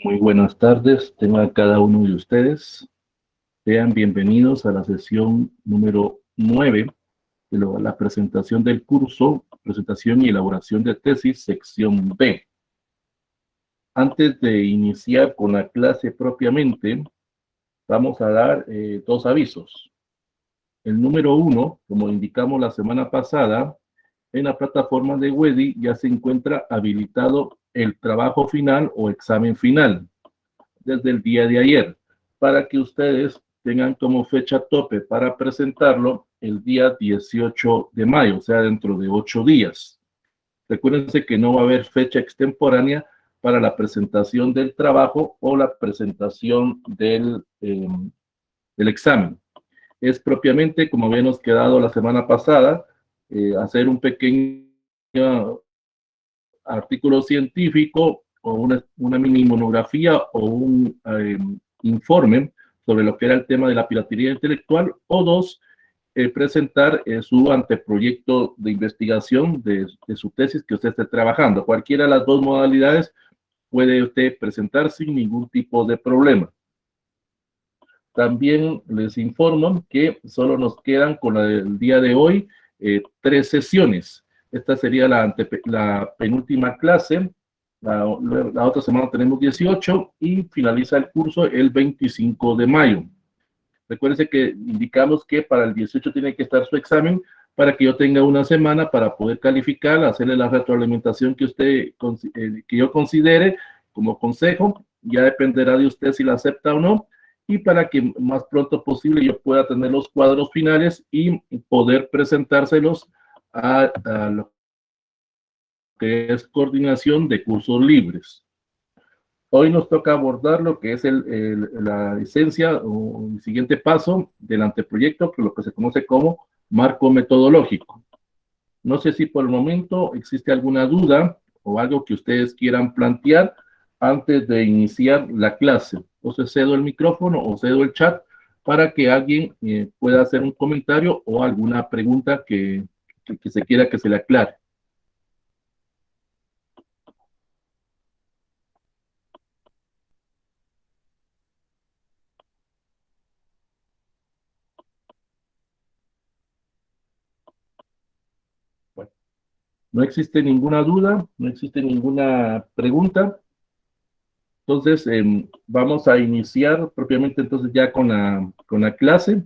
Muy buenas tardes, tengo a cada uno de ustedes. Sean bienvenidos a la sesión número 9 de la presentación del curso, presentación y elaboración de tesis, sección B. Antes de iniciar con la clase propiamente, vamos a dar dos avisos. El número 1, como indicamos la semana pasada, en la plataforma de Wedi ya se encuentra habilitado el trabajo final o examen final desde el día de ayer, para que ustedes tengan como fecha tope para presentarlo el día 18 de mayo, o sea, dentro de 8 días. Recuérdense que no va a haber fecha extemporánea para la presentación del trabajo o la presentación del examen. Es propiamente, como habíamos quedado la semana pasada, hacer un pequeño artículo científico o una mini monografía o un informe sobre lo que era el tema de la piratería intelectual, o dos, presentar su anteproyecto de investigación de su tesis que usted esté trabajando. Cualquiera de las dos modalidades puede usted presentar sin ningún tipo de problema. También les informo que solo nos quedan con el día de hoy 3 sesiones. Esta sería la penúltima clase. La otra semana tenemos 18 y finaliza el curso el 25 de mayo. Recuérdense que indicamos que para el 18 tiene que estar su examen para que yo tenga una semana para poder calificar, hacerle la retroalimentación que yo considere como consejo. Ya dependerá de usted si la acepta o no, y para que más pronto posible yo pueda tener los cuadros finales y poder presentárselos a lo que es coordinación de cursos libres. Hoy nos toca abordar lo que es la licencia o el siguiente paso del anteproyecto, que es lo que se conoce como marco metodológico. No sé si por el momento existe alguna duda o algo que ustedes quieran plantear antes de iniciar la clase. Entonces cedo el micrófono o cedo el chat para que alguien pueda hacer un comentario o alguna pregunta que se quiera que se le aclare. Bueno, no existe ninguna duda, no existe ninguna pregunta. Entonces, vamos a iniciar propiamente entonces ya con la clase,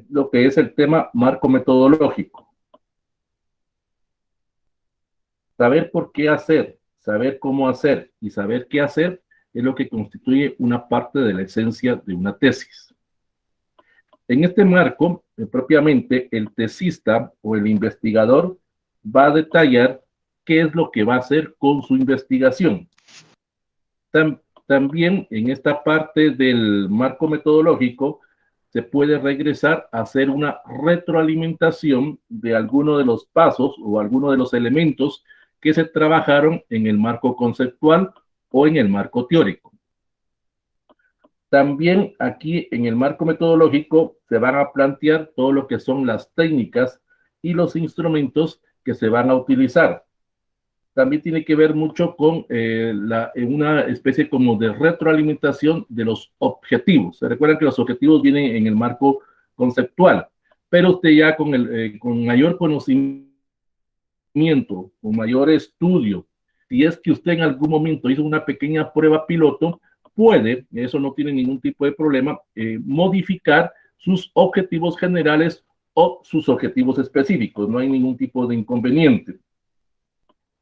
lo que es el tema marco metodológico. Saber por qué hacer, saber cómo hacer y saber qué hacer es lo que constituye una parte de la esencia de una tesis. En este marco, propiamente, el tesista o el investigador va a detallar qué es lo que va a hacer con su investigación. También en esta parte del marco metodológico se puede regresar a hacer una retroalimentación de alguno de los pasos o alguno de los elementos que se trabajaron en el marco conceptual o en el marco teórico. También aquí en el marco metodológico se van a plantear todo lo que son las técnicas y los instrumentos que se van a utilizar. También tiene que ver mucho con una especie como de retroalimentación de los objetivos. Se recuerdan que los objetivos vienen en el marco conceptual, pero usted ya con mayor conocimiento, con mayor estudio, si es que usted en algún momento hizo una pequeña prueba piloto, puede, eso no tiene ningún tipo de problema, modificar sus objetivos generales o sus objetivos específicos. No hay ningún tipo de inconveniente.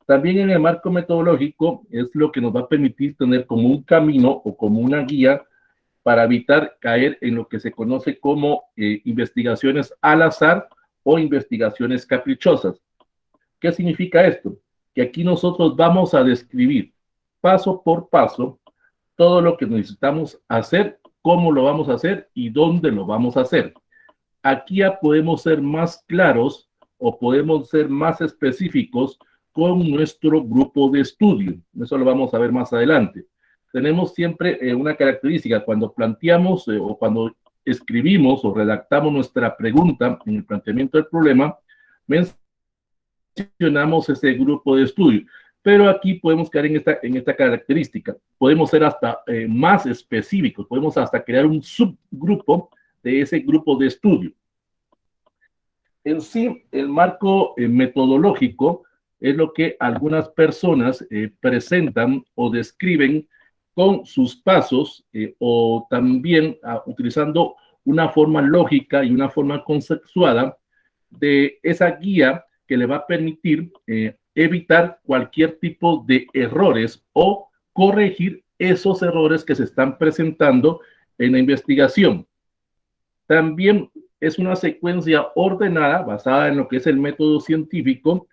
También en el marco metodológico es lo que nos va a permitir tener como un camino o como una guía para evitar caer en lo que se conoce como investigaciones al azar o investigaciones caprichosas. ¿Qué significa esto? Que aquí nosotros vamos a describir paso por paso todo lo que necesitamos hacer, cómo lo vamos a hacer y dónde lo vamos a hacer. Aquí ya podemos ser más claros o podemos ser más específicos con nuestro grupo de estudio. Eso lo vamos a ver más adelante. Tenemos siempre una característica cuando planteamos o cuando escribimos o redactamos nuestra pregunta en el planteamiento del problema, mencionamos ese grupo de estudio. Pero aquí podemos caer en esta característica. Podemos ser hasta más específicos, podemos hasta crear un subgrupo de ese grupo de estudio. En sí, el marco metodológico es lo que algunas personas presentan o describen con sus pasos o también utilizando una forma lógica y una forma consensuada de esa guía que le va a permitir evitar cualquier tipo de errores o corregir esos errores que se están presentando en la investigación. También es una secuencia ordenada basada en lo que es el método científico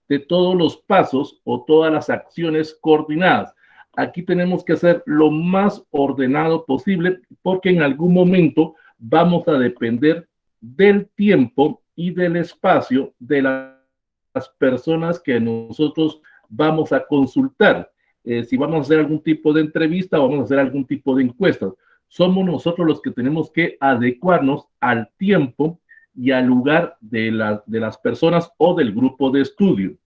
de todos los pasos o todas las acciones coordinadas. Aquí tenemos que ser lo más ordenado posible porque en algún momento vamos a depender del tiempo y del espacio de las personas que nosotros vamos a consultar. Si vamos a hacer algún tipo de entrevista o vamos a hacer algún tipo de encuesta, somos nosotros los que tenemos que adecuarnos al tiempo y al lugar de las personas o del grupo de estudio.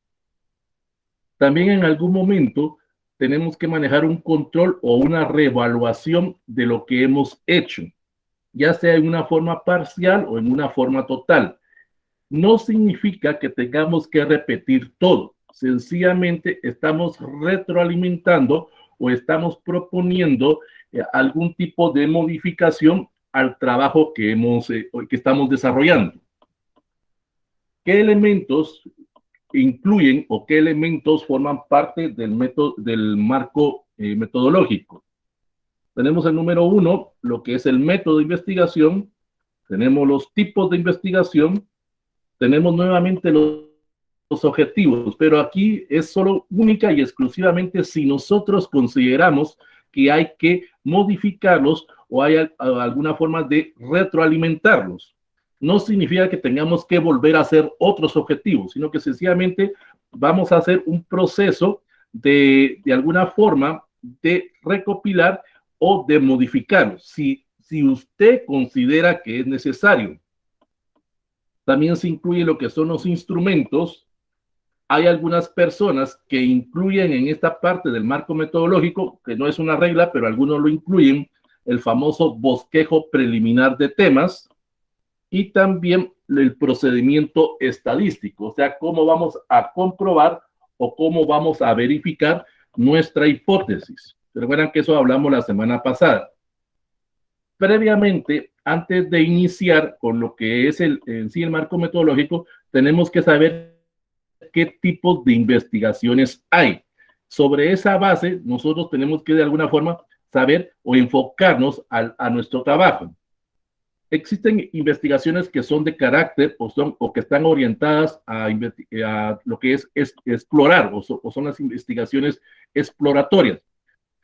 También en algún momento tenemos que manejar un control o una reevaluación de lo que hemos hecho, ya sea en una forma parcial o en una forma total. No significa que tengamos que repetir todo, sencillamente estamos retroalimentando o estamos proponiendo algún tipo de modificación al trabajo que estamos desarrollando. ¿Qué elementos incluyen o qué elementos forman parte del marco metodológico? Tenemos el número 1, lo que es el método de investigación, tenemos los tipos de investigación, tenemos nuevamente los objetivos, pero aquí es solo única y exclusivamente si nosotros consideramos que hay que modificarlos o hay alguna forma de retroalimentarlos. No significa que tengamos que volver a hacer otros objetivos, sino que sencillamente vamos a hacer un proceso de alguna forma de recopilar o de modificarlos, si usted considera que es necesario. También se incluye lo que son los instrumentos. Hay algunas personas que incluyen en esta parte del marco metodológico, que no es una regla, pero algunos lo incluyen, el famoso bosquejo preliminar de temas y también el procedimiento estadístico, o sea, cómo vamos a comprobar o cómo vamos a verificar nuestra hipótesis. Recuerdan que eso hablamos la semana pasada. Previamente, antes de iniciar con lo que es en sí el marco metodológico, tenemos que saber qué tipos de investigaciones hay. Sobre esa base, nosotros tenemos que de alguna forma saber o enfocarnos a nuestro trabajo. Existen investigaciones que son de carácter o que están orientadas a lo que es explorar o son las investigaciones exploratorias.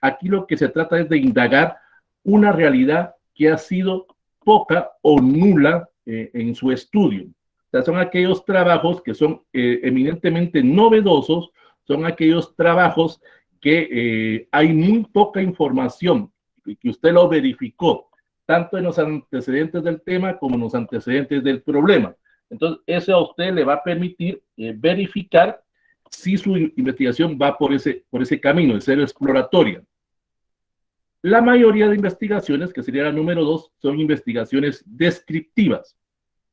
Aquí lo que se trata es de indagar una realidad que ha sido poca o nula en su estudio. O sea, son aquellos trabajos que son eminentemente novedosos, son aquellos trabajos que hay muy poca información, que usted lo verificó, tanto en los antecedentes del tema como en los antecedentes del problema. Entonces, eso a usted le va a permitir verificar si su investigación va por ese camino de ser exploratoria. La mayoría de investigaciones, que sería la número 2, son investigaciones descriptivas.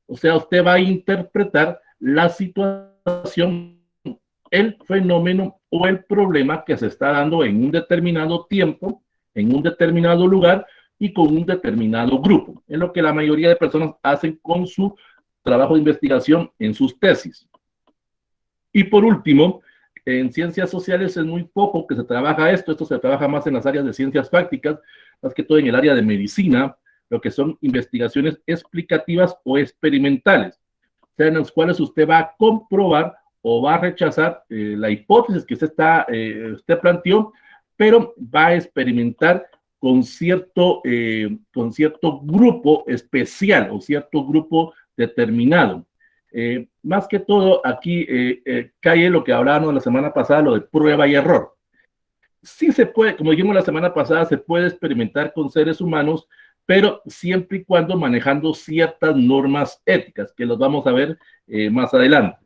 O sea, usted va a interpretar la situación, el fenómeno o el problema que se está dando en un determinado tiempo, en un determinado lugar y con un determinado grupo. Es lo que la mayoría de personas hacen con su trabajo de investigación en sus tesis. Y por último, en ciencias sociales es muy poco que se trabaja esto se trabaja más en las áreas de ciencias prácticas, más que todo en el área de medicina, lo que son investigaciones explicativas o experimentales, o sea, en las cuales usted va a comprobar o va a rechazar la hipótesis que usted planteó, pero va a experimentar con cierto grupo especial o cierto grupo determinado. Más que todo, aquí cae lo que hablábamos la semana pasada, lo de prueba y error. Sí se puede, como dijimos la semana pasada, se puede experimentar con seres humanos, pero siempre y cuando manejando ciertas normas éticas, que los vamos a ver más adelante.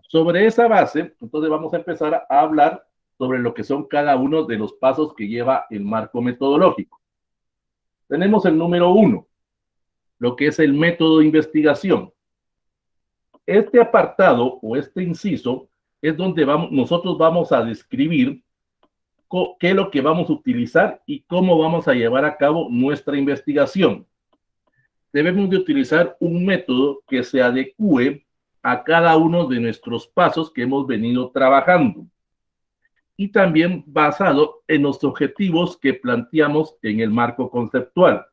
Sobre esa base, entonces vamos a empezar a hablar sobre lo que son cada uno de los pasos que lleva el marco metodológico. Tenemos el número 1, lo que es el método de investigación. Este apartado o este inciso es donde nosotros vamos a describir qué es lo que vamos a utilizar y cómo vamos a llevar a cabo nuestra investigación. Debemos de utilizar un método que se adecue a cada uno de nuestros pasos que hemos venido trabajando y también basado en los objetivos que planteamos en el marco conceptual.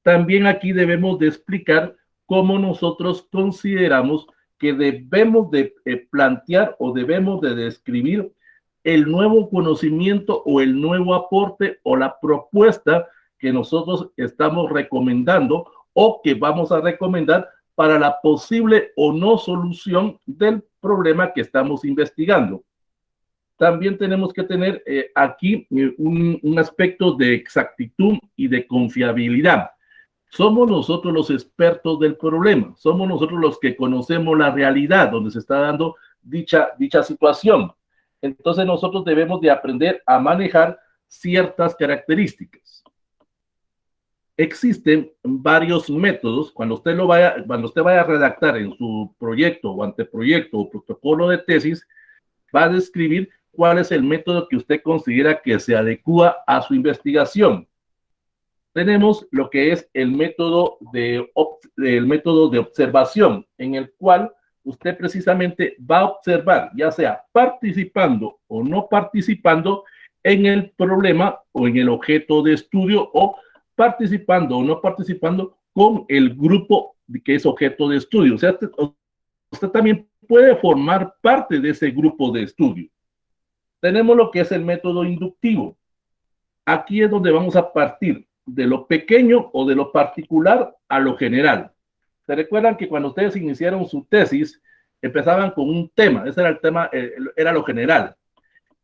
También aquí debemos de explicar cómo nosotros consideramos que debemos de plantear o debemos de describir el nuevo conocimiento o el nuevo aporte o la propuesta que nosotros estamos recomendando o que vamos a recomendar para la posible o no solución del problema que estamos investigando. También tenemos que tener aquí un aspecto de exactitud y de confiabilidad. Somos nosotros los expertos del problema, somos nosotros los que conocemos la realidad donde se está dando dicha situación. Entonces nosotros debemos de aprender a manejar ciertas características. Existen varios métodos. Cuando usted vaya a redactar en su proyecto o anteproyecto o protocolo de tesis, va a describir cuál es el método que usted considera que se adecua a su investigación. Tenemos lo que es el método de observación, en el cual usted precisamente va a observar, ya sea participando o no participando en el problema o en el objeto de estudio, o participando o no participando con el grupo que es objeto de estudio. O sea, usted también puede formar parte de ese grupo de estudio. Tenemos lo que es el método inductivo. Aquí es donde vamos a partir de lo pequeño o de lo particular a lo general. ¿Se recuerdan que cuando ustedes iniciaron su tesis, empezaban con un tema? Ese era el tema, era lo general,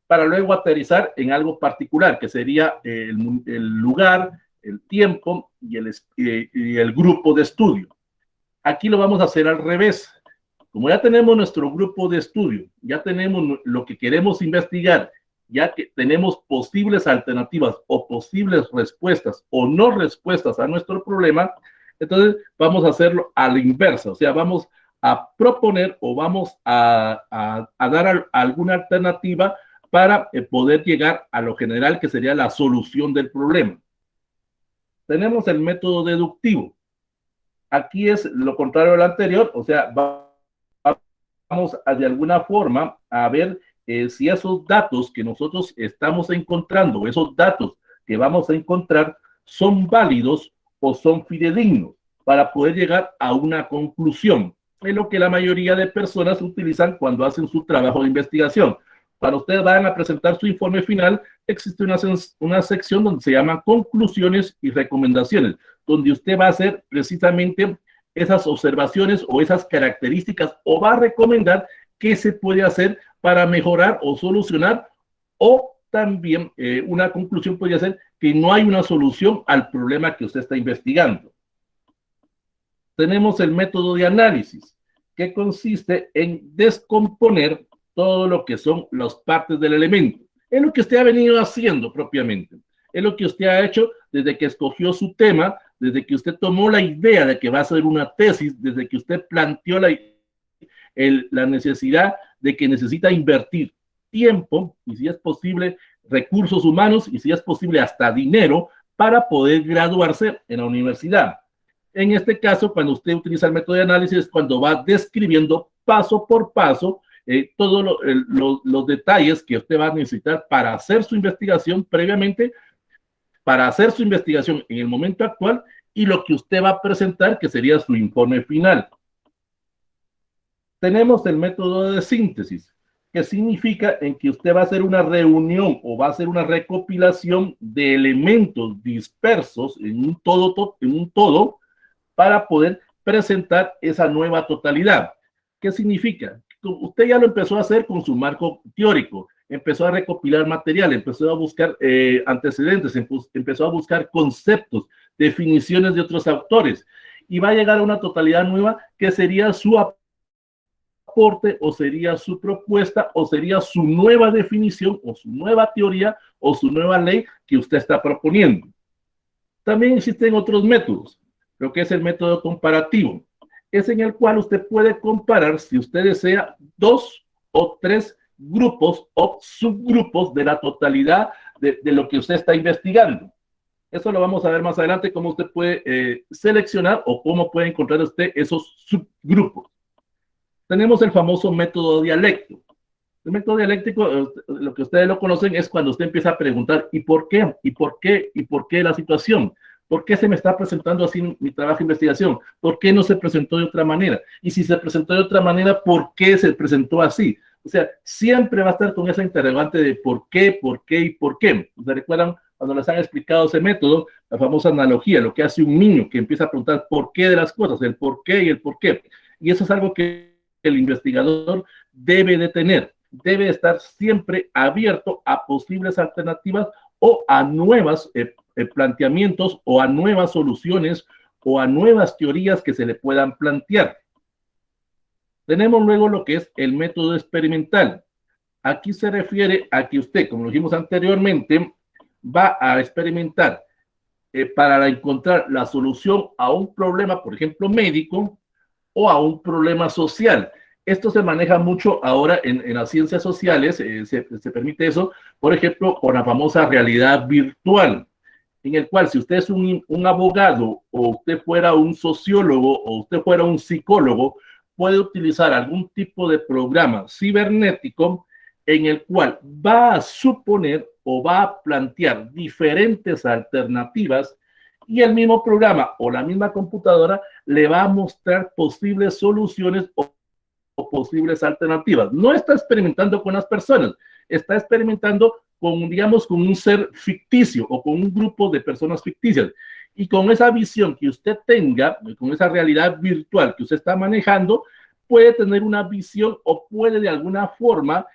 para luego aterrizar en algo particular, que sería el lugar, el tiempo y el grupo de estudio. Aquí lo vamos a hacer al revés. Como ya tenemos nuestro grupo de estudio, ya tenemos lo que queremos investigar, ya que tenemos posibles alternativas o posibles respuestas o no respuestas a nuestro problema, entonces vamos a hacerlo a la inversa. O sea, vamos a proponer o vamos a dar alguna alternativa para poder llegar a lo general, que sería la solución del problema. Tenemos el método deductivo. Aquí es lo contrario al anterior, o sea, vamos de alguna forma a ver si esos datos que nosotros estamos encontrando, esos datos que vamos a encontrar, son válidos o son fidedignos para poder llegar a una conclusión. Es lo que la mayoría de personas utilizan cuando hacen su trabajo de investigación. Cuando ustedes van a presentar su informe final, existe una sección donde se llama conclusiones y recomendaciones, donde usted va a hacer precisamente esas observaciones o esas características, o va a recomendar qué se puede hacer para mejorar o solucionar, o también una conclusión podría ser que no hay una solución al problema que usted está investigando. Tenemos el método de análisis, que consiste en descomponer todo lo que son las partes del elemento. Es lo que usted ha venido haciendo propiamente. Es lo que usted ha hecho desde que escogió su tema, desde que usted tomó la idea de que va a hacer una tesis, desde que usted planteó la necesidad de que necesita invertir tiempo y, si es posible, recursos humanos y, si es posible, hasta dinero para poder graduarse en la universidad. En este caso, cuando usted utiliza el método de análisis, es cuando va describiendo paso por paso todos los detalles que usted va a necesitar para hacer su investigación previamente, para hacer su investigación en el momento actual, y lo que usted va a presentar, que sería su informe final. Tenemos el método de síntesis, que significa en que usted va a hacer una reunión o va a hacer una recopilación de elementos dispersos en un todo para poder presentar esa nueva totalidad. ¿Qué significa? Usted ya lo empezó a hacer con su marco teórico, empezó a recopilar material, empezó a buscar antecedentes, empezó a buscar conceptos, definiciones de otros autores, y va a llegar a una totalidad nueva que sería su aporte o sería su propuesta o sería su nueva definición o su nueva teoría o su nueva ley que usted está proponiendo. También existen otros métodos, lo que es el método comparativo. Es en el cual usted puede comparar, si usted desea, 2 o 3 grupos o subgrupos de la totalidad de lo que usted está investigando. Eso lo vamos a ver más adelante, cómo usted puede seleccionar o cómo puede encontrar usted esos subgrupos. Tenemos el famoso método dialéctico. El método dialéctico, lo que ustedes lo conocen, es cuando usted empieza a preguntar ¿y por qué? ¿Y por qué? ¿Y por qué la situación? ¿Por qué se me está presentando así mi trabajo de investigación? ¿Por qué no se presentó de otra manera? Y si se presentó de otra manera, ¿por qué se presentó así? O sea, siempre va a estar con esa interrogante de por qué y por qué. ¿Se recuerdan cuando les han explicado ese método? La famosa analogía, lo que hace un niño que empieza a preguntar por qué de las cosas, el por qué y el por qué. Y eso es algo que el investigador debe de tener. Debe estar siempre abierto a posibles alternativas o a nuevos planteamientos o a nuevas soluciones o a nuevas teorías que se le puedan plantear. Tenemos luego lo que es el método experimental. Aquí se refiere a que usted, como lo dijimos anteriormente, va a experimentar para encontrar la solución a un problema, por ejemplo, médico, o a un problema social. Esto se maneja mucho ahora en las ciencias sociales, se permite eso, por ejemplo, con la famosa realidad virtual, en el cual si usted es un abogado o usted fuera un sociólogo o usted fuera un psicólogo, puede utilizar algún tipo de programa cibernético en el cual va a suponer o va a plantear diferentes alternativas y el mismo programa o la misma computadora le va a mostrar posibles soluciones o posibles alternativas. No está experimentando con las personas, está experimentando con, digamos, con un ser ficticio o con un grupo de personas ficticias. Y con esa visión que usted tenga, con esa realidad virtual que usted está manejando, puede tener una visión o puede de alguna forma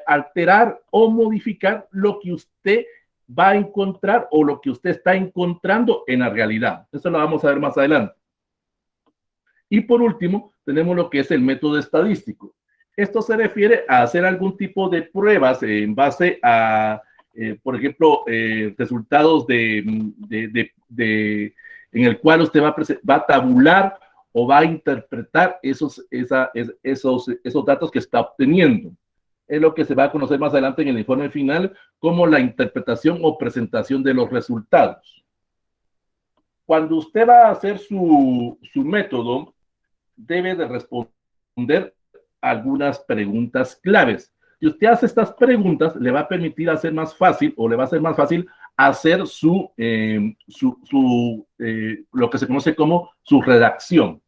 alterar o modificar lo que usted va a encontrar o lo que usted está encontrando en la realidad. Eso lo vamos a ver más adelante. Y por último, tenemos lo que es el método estadístico. Esto se refiere a hacer algún tipo de pruebas en base a, por ejemplo, resultados en el cual usted va a tabular o va a interpretar esos datos que está obteniendo. Es lo que se va a conocer más adelante en el informe final como la interpretación o presentación de los resultados. Cuando usted va a hacer su método, debe de responder algunas preguntas claves. Si usted hace estas preguntas, le va a permitir hacer más fácil o le va a ser más fácil hacer lo que se conoce como su redacción.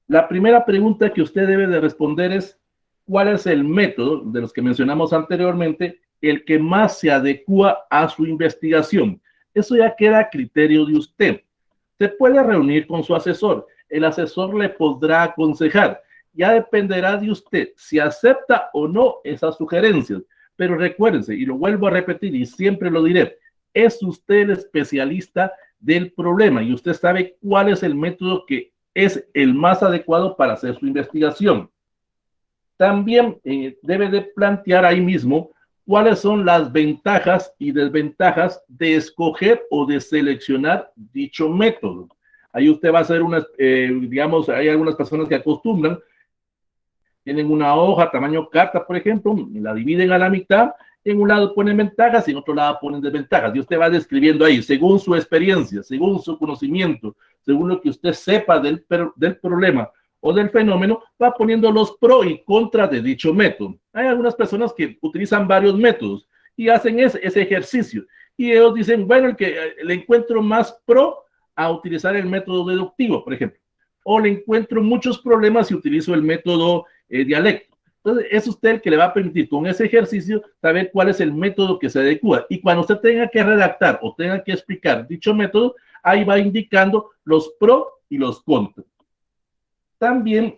La primera pregunta que usted debe de responder es, ¿cuál es el método de los que mencionamos anteriormente, el que más se adecua a su investigación? Eso ya queda a criterio de usted. Se puede reunir con su asesor. El asesor le podrá aconsejar. Ya dependerá de usted si acepta o no esas sugerencias. Pero recuérdense, y lo vuelvo a repetir y siempre lo diré, es usted el especialista del problema y usted sabe cuál es el método que es el más adecuado para hacer su investigación. También debe de plantear ahí mismo cuáles son las ventajas y desventajas de escoger o de seleccionar dicho método. Ahí usted va a hacer digamos, hay algunas personas que acostumbran, tienen una hoja tamaño carta, por ejemplo, la dividen a la mitad, en un lado ponen ventajas y en otro lado ponen desventajas. Y usted va describiendo ahí, según su experiencia, según su conocimiento, según lo que usted sepa del problema o del fenómeno, va poniendo los pros y contras de dicho método. Hay algunas personas que utilizan varios métodos y hacen ese ejercicio. Y ellos dicen, bueno, el que le encuentro más pro a utilizar el método deductivo, por ejemplo. O le encuentro muchos problemas si utilizo el método dialéctico. Entonces, es usted el que le va a permitir con ese ejercicio saber cuál es el método que se adecua. Y cuando usted tenga que redactar o tenga que explicar dicho método, ahí va indicando los pros y los contras. También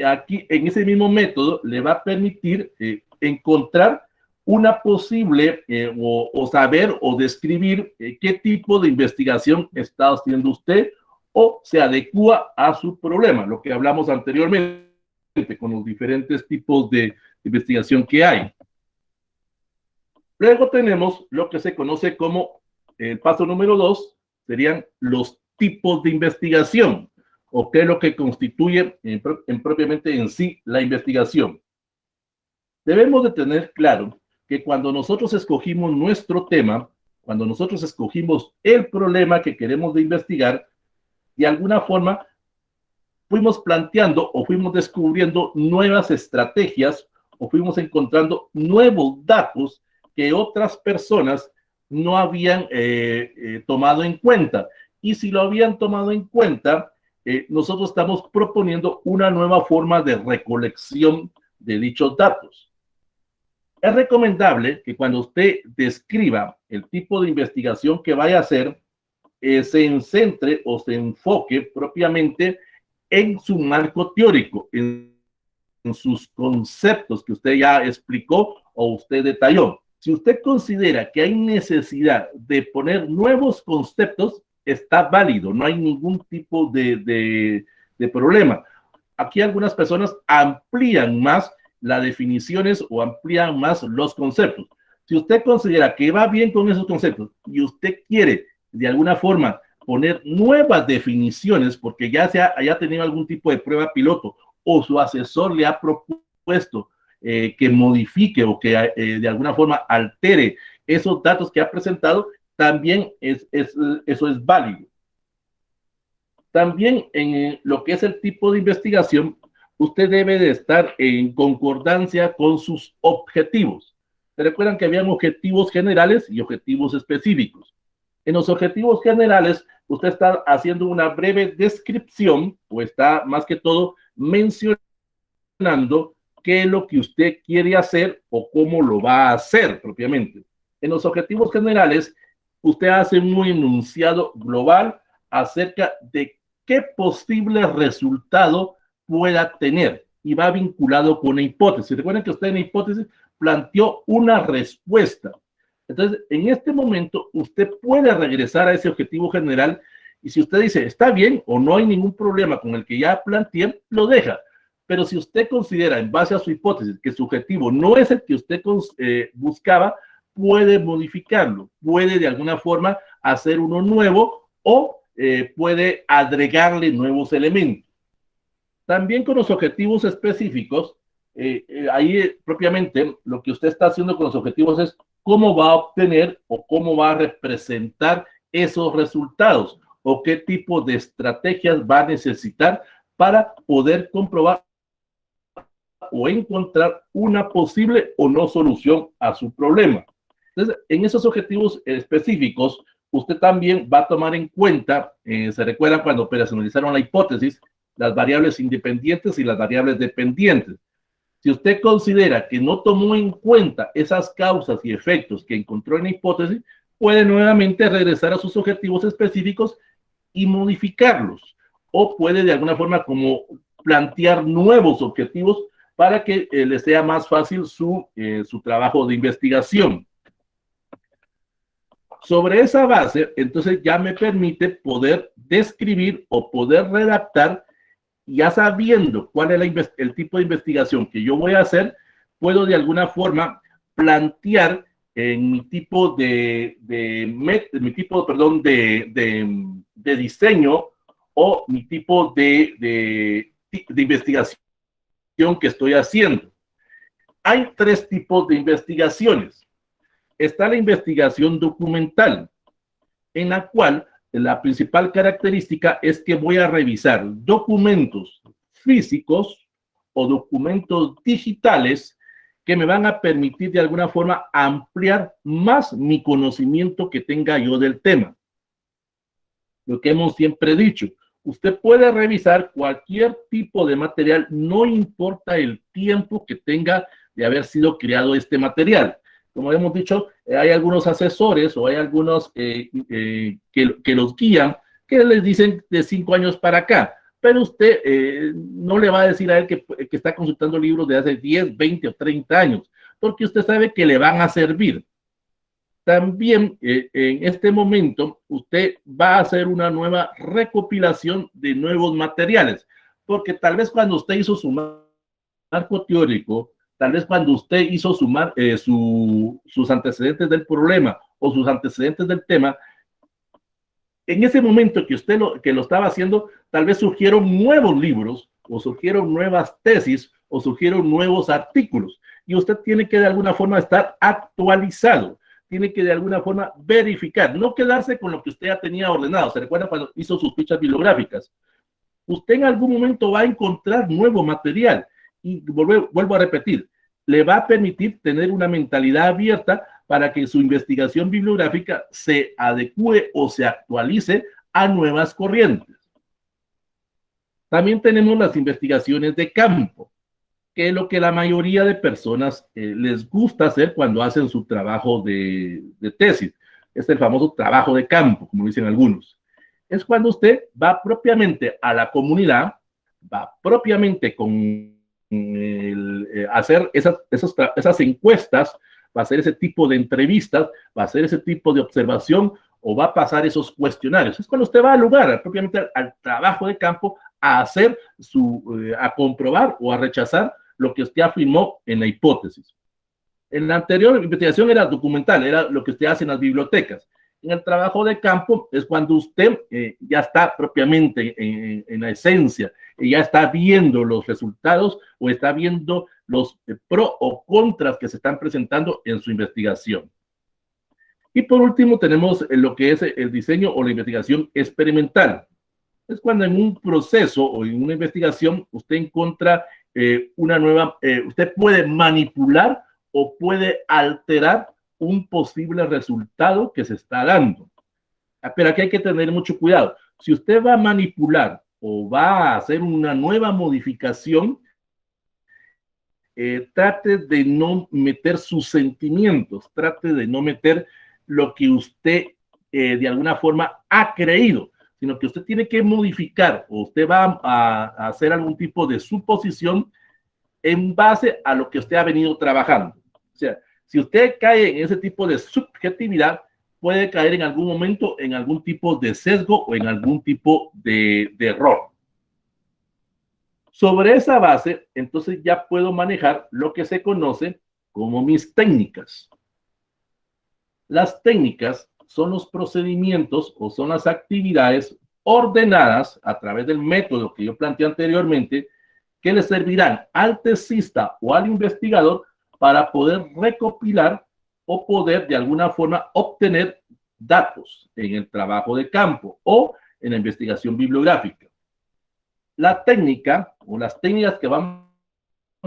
aquí en ese mismo método le va a permitir encontrar una posible o saber o describir qué tipo de investigación está haciendo usted o se adecua a su problema, lo que hablamos anteriormente. con los diferentes tipos de investigación que hay. Luego tenemos lo que se conoce como el paso número 2, serían los tipos de investigación, o qué es lo que constituye propiamente en sí la investigación. Debemos de tener claro que cuando nosotros escogimos nuestro tema, cuando nosotros escogimos el problema que queremos de investigar, de alguna forma fuimos planteando o fuimos descubriendo nuevas estrategias o fuimos encontrando nuevos datos que otras personas no habían tomado en cuenta. Y si lo habían tomado en cuenta, nosotros estamos proponiendo una nueva forma de recolección de dichos datos. Es recomendable que cuando usted describa el tipo de investigación que vaya a hacer, se centre o se enfoque propiamente en su marco teórico, en sus conceptos que usted ya explicó o usted detalló. Si usted considera que hay necesidad de poner nuevos conceptos, está válido, no hay ningún tipo de problema. Aquí algunas personas amplían más las definiciones o amplían más los conceptos. Si usted considera que va bien con esos conceptos y usted quiere de alguna forma poner nuevas definiciones porque ya haya tenido algún tipo de prueba piloto o su asesor le ha propuesto que modifique o que de alguna forma altere esos datos que ha presentado, también eso es válido. También en lo que es el tipo de investigación, usted debe de estar en concordancia con sus objetivos. ¿Se recuerdan que habían objetivos generales y objetivos específicos? En los objetivos generales, usted está haciendo una breve descripción o está más que todo mencionando qué es lo que usted quiere hacer o cómo lo va a hacer propiamente. En los objetivos generales, usted hace un enunciado global acerca de qué posible resultado pueda tener y va vinculado con una hipótesis. Recuerden que usted en la hipótesis planteó una respuesta. Entonces, en este momento, usted puede regresar a ese objetivo general y si usted dice, está bien o no hay ningún problema con el que ya planteé, lo deja. Pero si usted considera, en base a su hipótesis, que su objetivo no es el que usted buscaba, puede modificarlo, puede de alguna forma hacer uno nuevo o puede agregarle nuevos elementos. También con los objetivos específicos, ahí propiamente lo que usted está haciendo con los objetivos es cómo va a obtener o cómo va a representar esos resultados o qué tipo de estrategias va a necesitar para poder comprobar o encontrar una posible o no solución a su problema. Entonces, en esos objetivos específicos, usted también va a tomar en cuenta, se recuerdan cuando operacionalizaron la hipótesis, las variables independientes y las variables dependientes. Si usted considera que no tomó en cuenta esas causas y efectos que encontró en la hipótesis, puede nuevamente regresar a sus objetivos específicos y modificarlos. O puede de alguna forma como plantear nuevos objetivos para que le sea más fácil su trabajo de investigación. Sobre esa base, entonces ya me permite poder describir o poder redactar, ya sabiendo cuál es el tipo de investigación que yo voy a hacer, puedo de alguna forma plantear en mi tipo de diseño o mi tipo de investigación que estoy haciendo. Hay tres tipos de investigaciones. Está la investigación documental, en la cual la principal característica es que voy a revisar documentos físicos o documentos digitales que me van a permitir de alguna forma ampliar más mi conocimiento que tenga yo del tema. Lo que hemos siempre dicho, usted puede revisar cualquier tipo de material, no importa el tiempo que tenga de haber sido creado este material. Como hemos dicho, hay algunos asesores o hay algunos que los guían que les dicen de 5 años para acá, pero usted no le va a decir a él que está consultando libros de hace 10, 20 o 30 años, porque usted sabe que le van a servir. También en este momento usted va a hacer una nueva recopilación de nuevos materiales, porque tal vez cuando usted hizo su marco teórico, tal vez cuando usted hizo sus antecedentes del problema o sus antecedentes del tema, en ese momento que usted lo estaba haciendo, tal vez surgieron nuevos libros o surgieron nuevas tesis o surgieron nuevos artículos y usted tiene que de alguna forma estar actualizado, tiene que de alguna forma verificar, no quedarse con lo que usted ya tenía ordenado. ¿Se recuerda cuando hizo sus fichas bibliográficas? Usted en algún momento va a encontrar nuevo material y vuelvo a repetir, le va a permitir tener una mentalidad abierta para que su investigación bibliográfica se adecue o se actualice a nuevas corrientes. También tenemos las investigaciones de campo, que es lo que la mayoría de personas les gusta hacer cuando hacen su trabajo de tesis. Es el famoso trabajo de campo, como dicen algunos. Es cuando usted va propiamente a la comunidad, va propiamente con hacer esas encuestas, va a hacer ese tipo de entrevistas, va a hacer ese tipo de observación o va a pasar esos cuestionarios. Es cuando usted va al lugar, propiamente al trabajo de campo, a hacer a comprobar o a rechazar lo que usted afirmó en la hipótesis. En la anterior investigación era documental, era lo que usted hace en las bibliotecas. En el trabajo de campo es cuando usted ya está propiamente en la esencia, y ya está viendo los resultados o está viendo los pro o contras que se están presentando en su investigación. Y por último tenemos lo que es el diseño o la investigación experimental. Es cuando en un proceso o en una investigación usted encuentra una nueva, usted puede manipular o puede alterar un posible resultado que se está dando. Pero aquí hay que tener mucho cuidado. Si usted va a manipular o va a hacer una nueva modificación, trate de no meter sus sentimientos, trate de no meter lo que usted de alguna forma ha creído, sino que usted tiene que modificar o usted va a hacer algún tipo de suposición en base a lo que usted ha venido trabajando. O sea, si usted cae en ese tipo de subjetividad, puede caer en algún momento en algún tipo de sesgo o en algún tipo de error. Sobre esa base, entonces ya puedo manejar lo que se conoce como mis técnicas. Las técnicas son los procedimientos o son las actividades ordenadas a través del método que yo planteé anteriormente que le servirán al tesista o al investigador para poder recopilar o poder de alguna forma obtener datos en el trabajo de campo o en la investigación bibliográfica. La técnica o las técnicas que vamos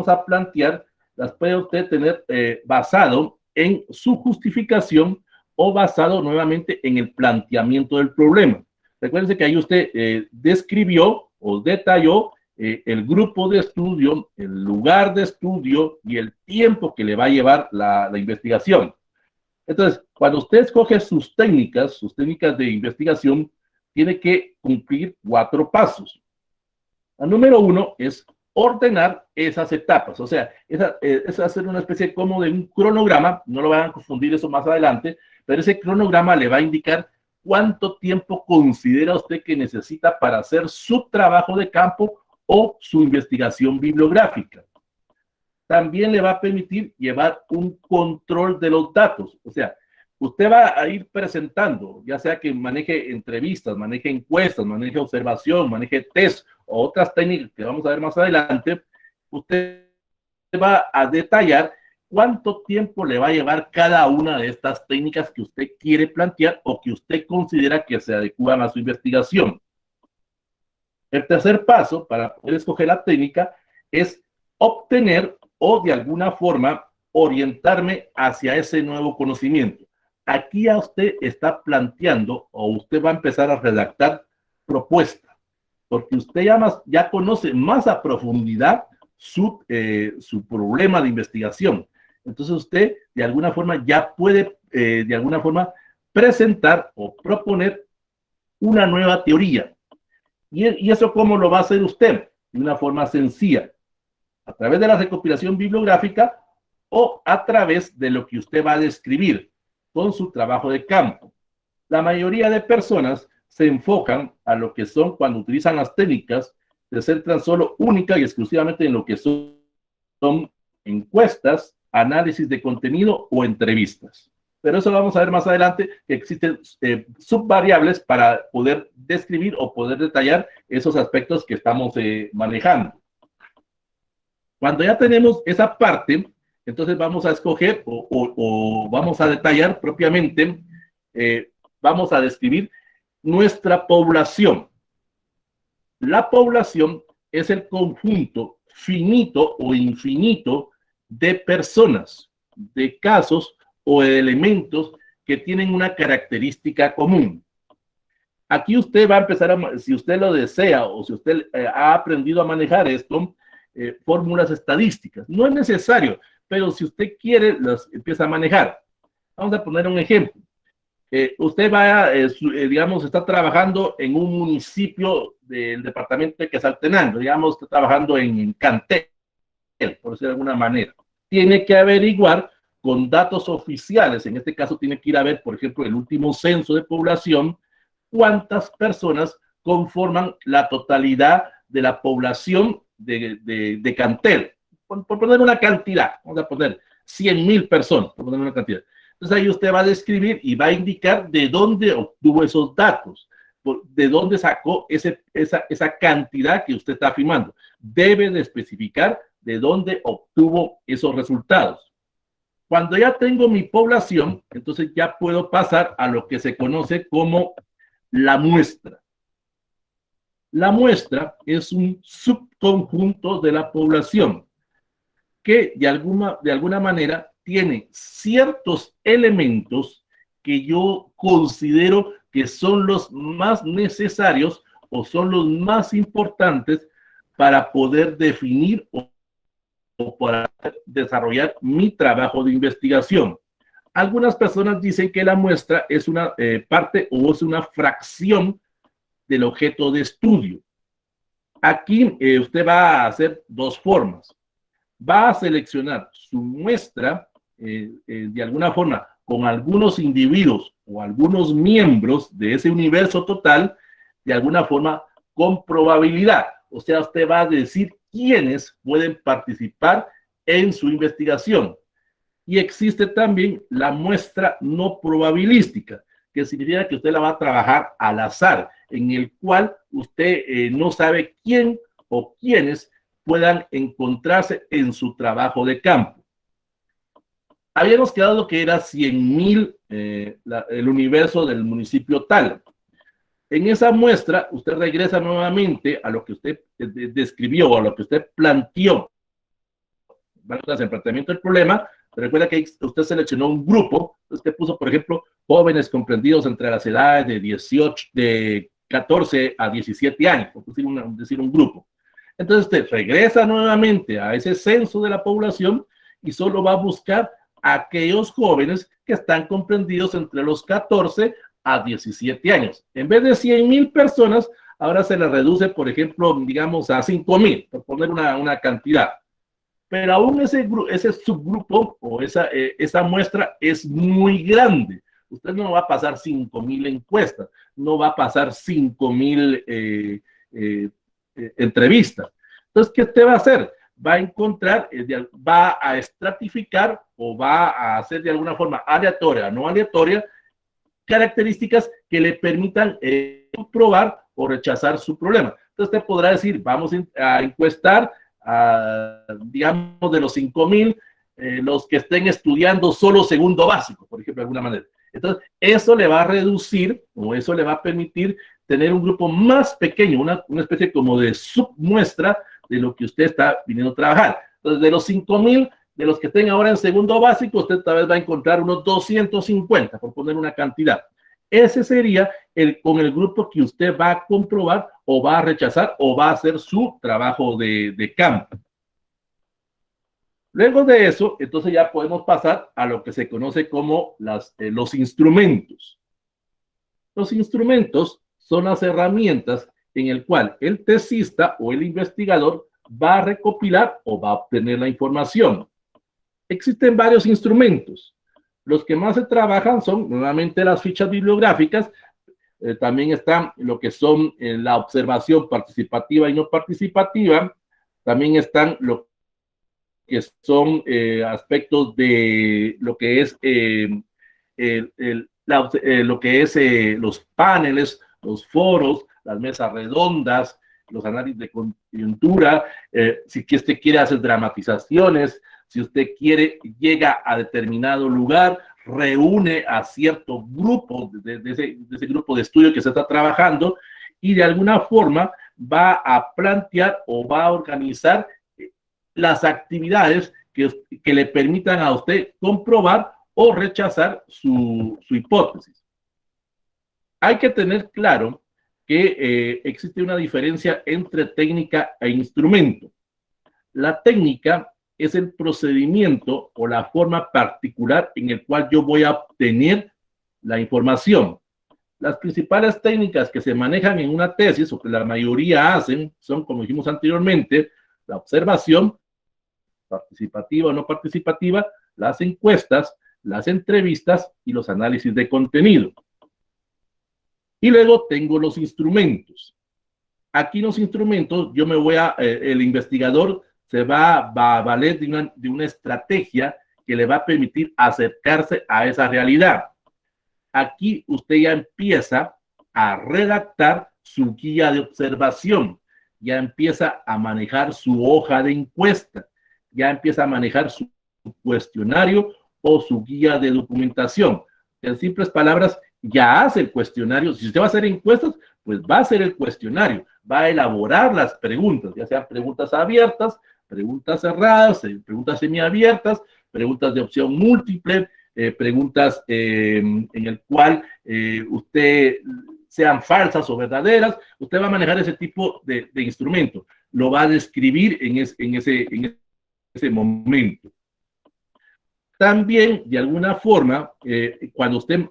a plantear las puede usted tener basado en su justificación o basado nuevamente en el planteamiento del problema. Recuérdense que ahí usted describió o detalló el grupo de estudio, el lugar de estudio y el tiempo que le va a llevar la investigación. Entonces, cuando usted escoge sus técnicas de investigación, tiene que cumplir 4 pasos. El número 1 es ordenar esas etapas, o sea, es hacer una especie como de un cronograma, no lo van a confundir eso más adelante, pero ese cronograma le va a indicar cuánto tiempo considera usted que necesita para hacer su trabajo de campo o su investigación bibliográfica. También le va a permitir llevar un control de los datos, o sea, usted va a ir presentando, ya sea que maneje entrevistas, maneje encuestas, maneje observación, maneje test o otras técnicas que vamos a ver más adelante, usted va a detallar cuánto tiempo le va a llevar cada una de estas técnicas que usted quiere plantear o que usted considera que se adecúan a su investigación. El tercer paso para poder escoger la técnica es obtener o de alguna forma orientarme hacia ese nuevo conocimiento. Aquí ya usted está planteando o usted va a empezar a redactar propuesta, porque usted ya conoce más a profundidad su problema de investigación. Entonces usted de alguna forma ya puede de alguna forma presentar o proponer una nueva teoría. ¿Y eso cómo lo va a hacer usted? De una forma sencilla, a través de la recopilación bibliográfica o a través de lo que usted va a describir con su trabajo de campo. La mayoría de personas se enfocan a lo que son cuando utilizan las técnicas de ser tan solo única y exclusivamente en lo que son son encuestas, análisis de contenido o entrevistas. Pero eso lo vamos a ver más adelante, que existen subvariables para poder describir o poder detallar esos aspectos que estamos manejando. Cuando ya tenemos esa parte, entonces vamos a escoger o vamos a detallar propiamente, vamos a describir nuestra población. La población es el conjunto finito o infinito de personas, de casos o de elementos que tienen una característica común. Aquí usted va a empezar si usted lo desea o si usted ha aprendido a manejar esto, fórmulas estadísticas. No es necesario, pero si usted quiere, las empieza a manejar. Vamos a poner un ejemplo. Usted va, digamos, está trabajando en un municipio del departamento de Quetzaltenango, digamos, está trabajando en Cantel, por decirlo de alguna manera. Tiene que averiguar con datos oficiales, en este caso tiene que ir a ver, por ejemplo, el último censo de población, cuántas personas conforman la totalidad de la población de Cantel. Por poner una cantidad, vamos a poner 100,000 personas, por poner una cantidad. Entonces ahí usted va a describir y va a indicar de dónde obtuvo esos datos, de dónde sacó esa cantidad que usted está afirmando. Debe de especificar de dónde obtuvo esos resultados. Cuando ya tengo mi población, entonces ya puedo pasar a lo que se conoce como la muestra. La muestra es un subconjunto de la población que de alguna manera tiene ciertos elementos que yo considero que son los más necesarios o son los más importantes para poder definir o para desarrollar mi trabajo de investigación. Algunas personas dicen que la muestra es una parte o es una fracción del objeto de estudio. Aquí usted va a hacer dos formas. Va a seleccionar su muestra de alguna forma con algunos individuos o algunos miembros de ese universo total, de alguna forma con probabilidad. O sea, usted va a decir quiénes pueden participar en su investigación. Y existe también la muestra no probabilística, que significa que usted la va a trabajar al azar, en el cual usted no sabe quién o quiénes puedan encontrarse en su trabajo de campo. Habíamos quedado que era 100,000 el universo del municipio tal. En esa muestra, usted regresa nuevamente a lo que usted describió o a lo que usted planteó. El planteamiento del problema. Recuerda que usted seleccionó un grupo, usted puso, por ejemplo, jóvenes comprendidos entre las edades de 14 a 17 años, por decir un grupo. Entonces usted regresa nuevamente a ese censo de la población y solo va a buscar a aquellos jóvenes que están comprendidos entre los 14 a 17 años. En vez de 100,000 personas, ahora se le reduce, por ejemplo, digamos a 5,000, por poner una cantidad. Pero aún ese subgrupo o esa muestra es muy grande. Usted no va a pasar 5,000 encuestas, no va a pasar 5,000 entrevistas. Entonces, ¿qué usted va a hacer? Va a encontrar, va a estratificar o va a hacer de alguna forma aleatoria o no aleatoria características que le permitan probar o rechazar su problema. Entonces, usted podrá decir, vamos a encuestar digamos, de los 5,000, los que estén estudiando solo segundo básico, por ejemplo, de alguna manera. Entonces, eso le va a reducir o eso le va a permitir tener un grupo más pequeño, una especie como de submuestra de lo que usted está viniendo a trabajar. Entonces, de los 5,000, de los que estén ahora en segundo básico, usted tal vez va a encontrar unos 250, por poner una cantidad. Ese sería con el grupo que usted va a comprobar o va a rechazar o va a hacer su trabajo de campo. Luego de eso, entonces ya podemos pasar a lo que se conoce como los instrumentos. Los instrumentos son las herramientas en el cual el tesista o el investigador va a recopilar o va a obtener la información. Existen varios instrumentos. Los que más se trabajan son nuevamente las fichas bibliográficas, también están lo que son la observación participativa y no participativa, también están lo que son aspectos de lo que es lo que es los paneles, los foros, las mesas redondas, los análisis de coyuntura, si usted quiere hacer dramatizaciones, si usted llega a determinado lugar, reúne a cierto grupo de ese grupo de estudio que se está trabajando y de alguna forma va a plantear o va a organizar las actividades que le permitan a usted comprobar o rechazar su hipótesis. Hay que tener claro que existe una diferencia entre técnica e instrumento. La técnica es el procedimiento o la forma particular en el cual yo voy a obtener la información. Las principales técnicas que se manejan en una tesis, o que la mayoría hacen, son, como dijimos anteriormente, la observación, participativa o no participativa, las encuestas, las entrevistas y los análisis de contenido. Y luego tengo los instrumentos. Aquí los instrumentos, el investigador se va a valer de una estrategia que le va a permitir acercarse a esa realidad. Aquí usted ya empieza a redactar su guía de observación, ya empieza a manejar su hoja de encuesta, ya empieza a manejar su cuestionario o su guía de documentación. En simples palabras, ya hace el cuestionario. Si usted va a hacer encuestas, pues va a hacer el cuestionario, va a elaborar las preguntas, ya sean preguntas abiertas, preguntas cerradas, preguntas semiabiertas, preguntas de opción múltiple, preguntas en el cual usted sean falsas o verdaderas. Usted va a manejar ese tipo de instrumento, lo va a describir en ese momento. También, de alguna forma, cuando usted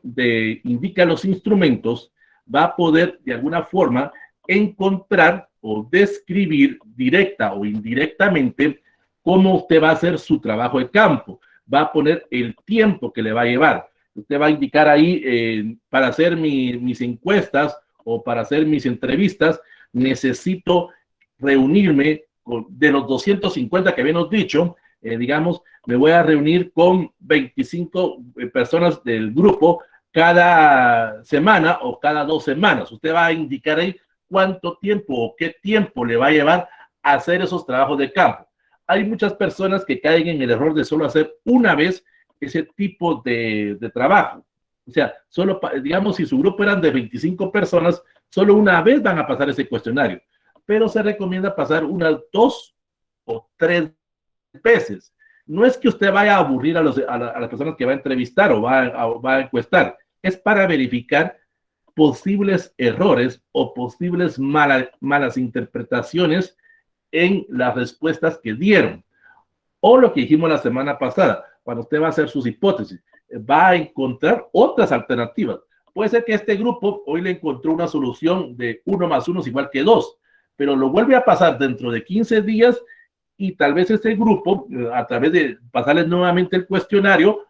indica los instrumentos, va a poder, de alguna forma, encontrar o describir directa o indirectamente cómo usted va a hacer su trabajo de campo. Va a poner el tiempo que le va a llevar. Usted va a indicar ahí, para hacer mis encuestas o para hacer mis entrevistas, necesito reunirme de los 250 que habíamos dicho, digamos, me voy a reunir con 25 personas del grupo cada semana o cada 2 semanas. Usted va a indicar ahí cuánto tiempo o qué tiempo le va a llevar a hacer esos trabajos de campo. Hay muchas personas que caen en el error de solo hacer una vez ese tipo de trabajo. O sea, solo, digamos, si su grupo eran de 25 personas, solo una vez van a pasar ese cuestionario. Pero se recomienda pasar unas 2 o 3 veces. No es que usted vaya a aburrir a las personas que va a entrevistar o va a encuestar. Es para verificar posibles errores o posibles malas interpretaciones en las respuestas que dieron. O lo que dijimos la semana pasada, cuando usted va a hacer sus hipótesis, va a encontrar otras alternativas. Puede ser que este grupo hoy le encontró una solución de 1 más 1 es igual que 2, pero lo vuelve a pasar dentro de 15 días y tal vez este grupo, a través de pasarles nuevamente el cuestionario,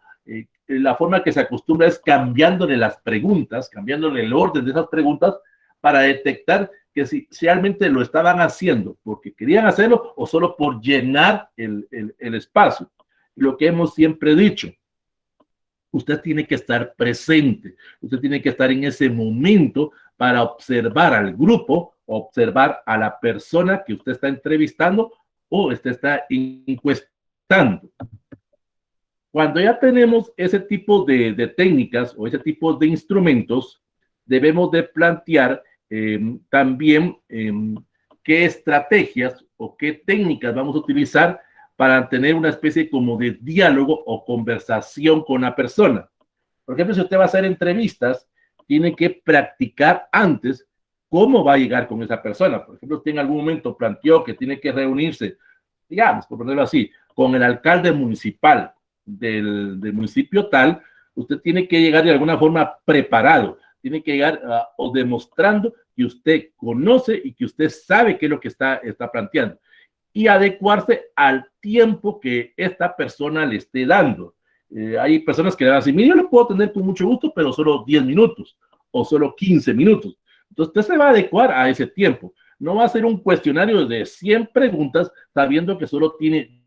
la forma que se acostumbra es cambiándole las preguntas, cambiándole el orden de esas preguntas para detectar que si realmente lo estaban haciendo porque querían hacerlo o solo por llenar el espacio. Lo que hemos siempre dicho, usted tiene que estar presente, usted tiene que estar en ese momento para observar al grupo, observar a la persona que usted está entrevistando o usted está encuestando. Cuando ya tenemos ese tipo de técnicas o ese tipo de instrumentos, debemos de plantear también qué estrategias o qué técnicas vamos a utilizar para tener una especie como de diálogo o conversación con la persona. Por ejemplo, si usted va a hacer entrevistas, tiene que practicar antes cómo va a llegar con esa persona. Por ejemplo, usted en algún momento planteó que tiene que reunirse, digamos, por ponerlo así, con el alcalde municipal del municipio tal, usted tiene que llegar de alguna forma preparado, tiene que llegar o demostrando que usted conoce y que usted sabe qué es lo que está planteando y adecuarse al tiempo que esta persona le esté dando. Hay personas que le van a decir, mire, yo le puedo tener con mucho gusto, pero solo 10 minutos o solo 15 minutos. Entonces usted se va a adecuar a ese tiempo. No va a hacer un cuestionario de 100 preguntas sabiendo que solo tiene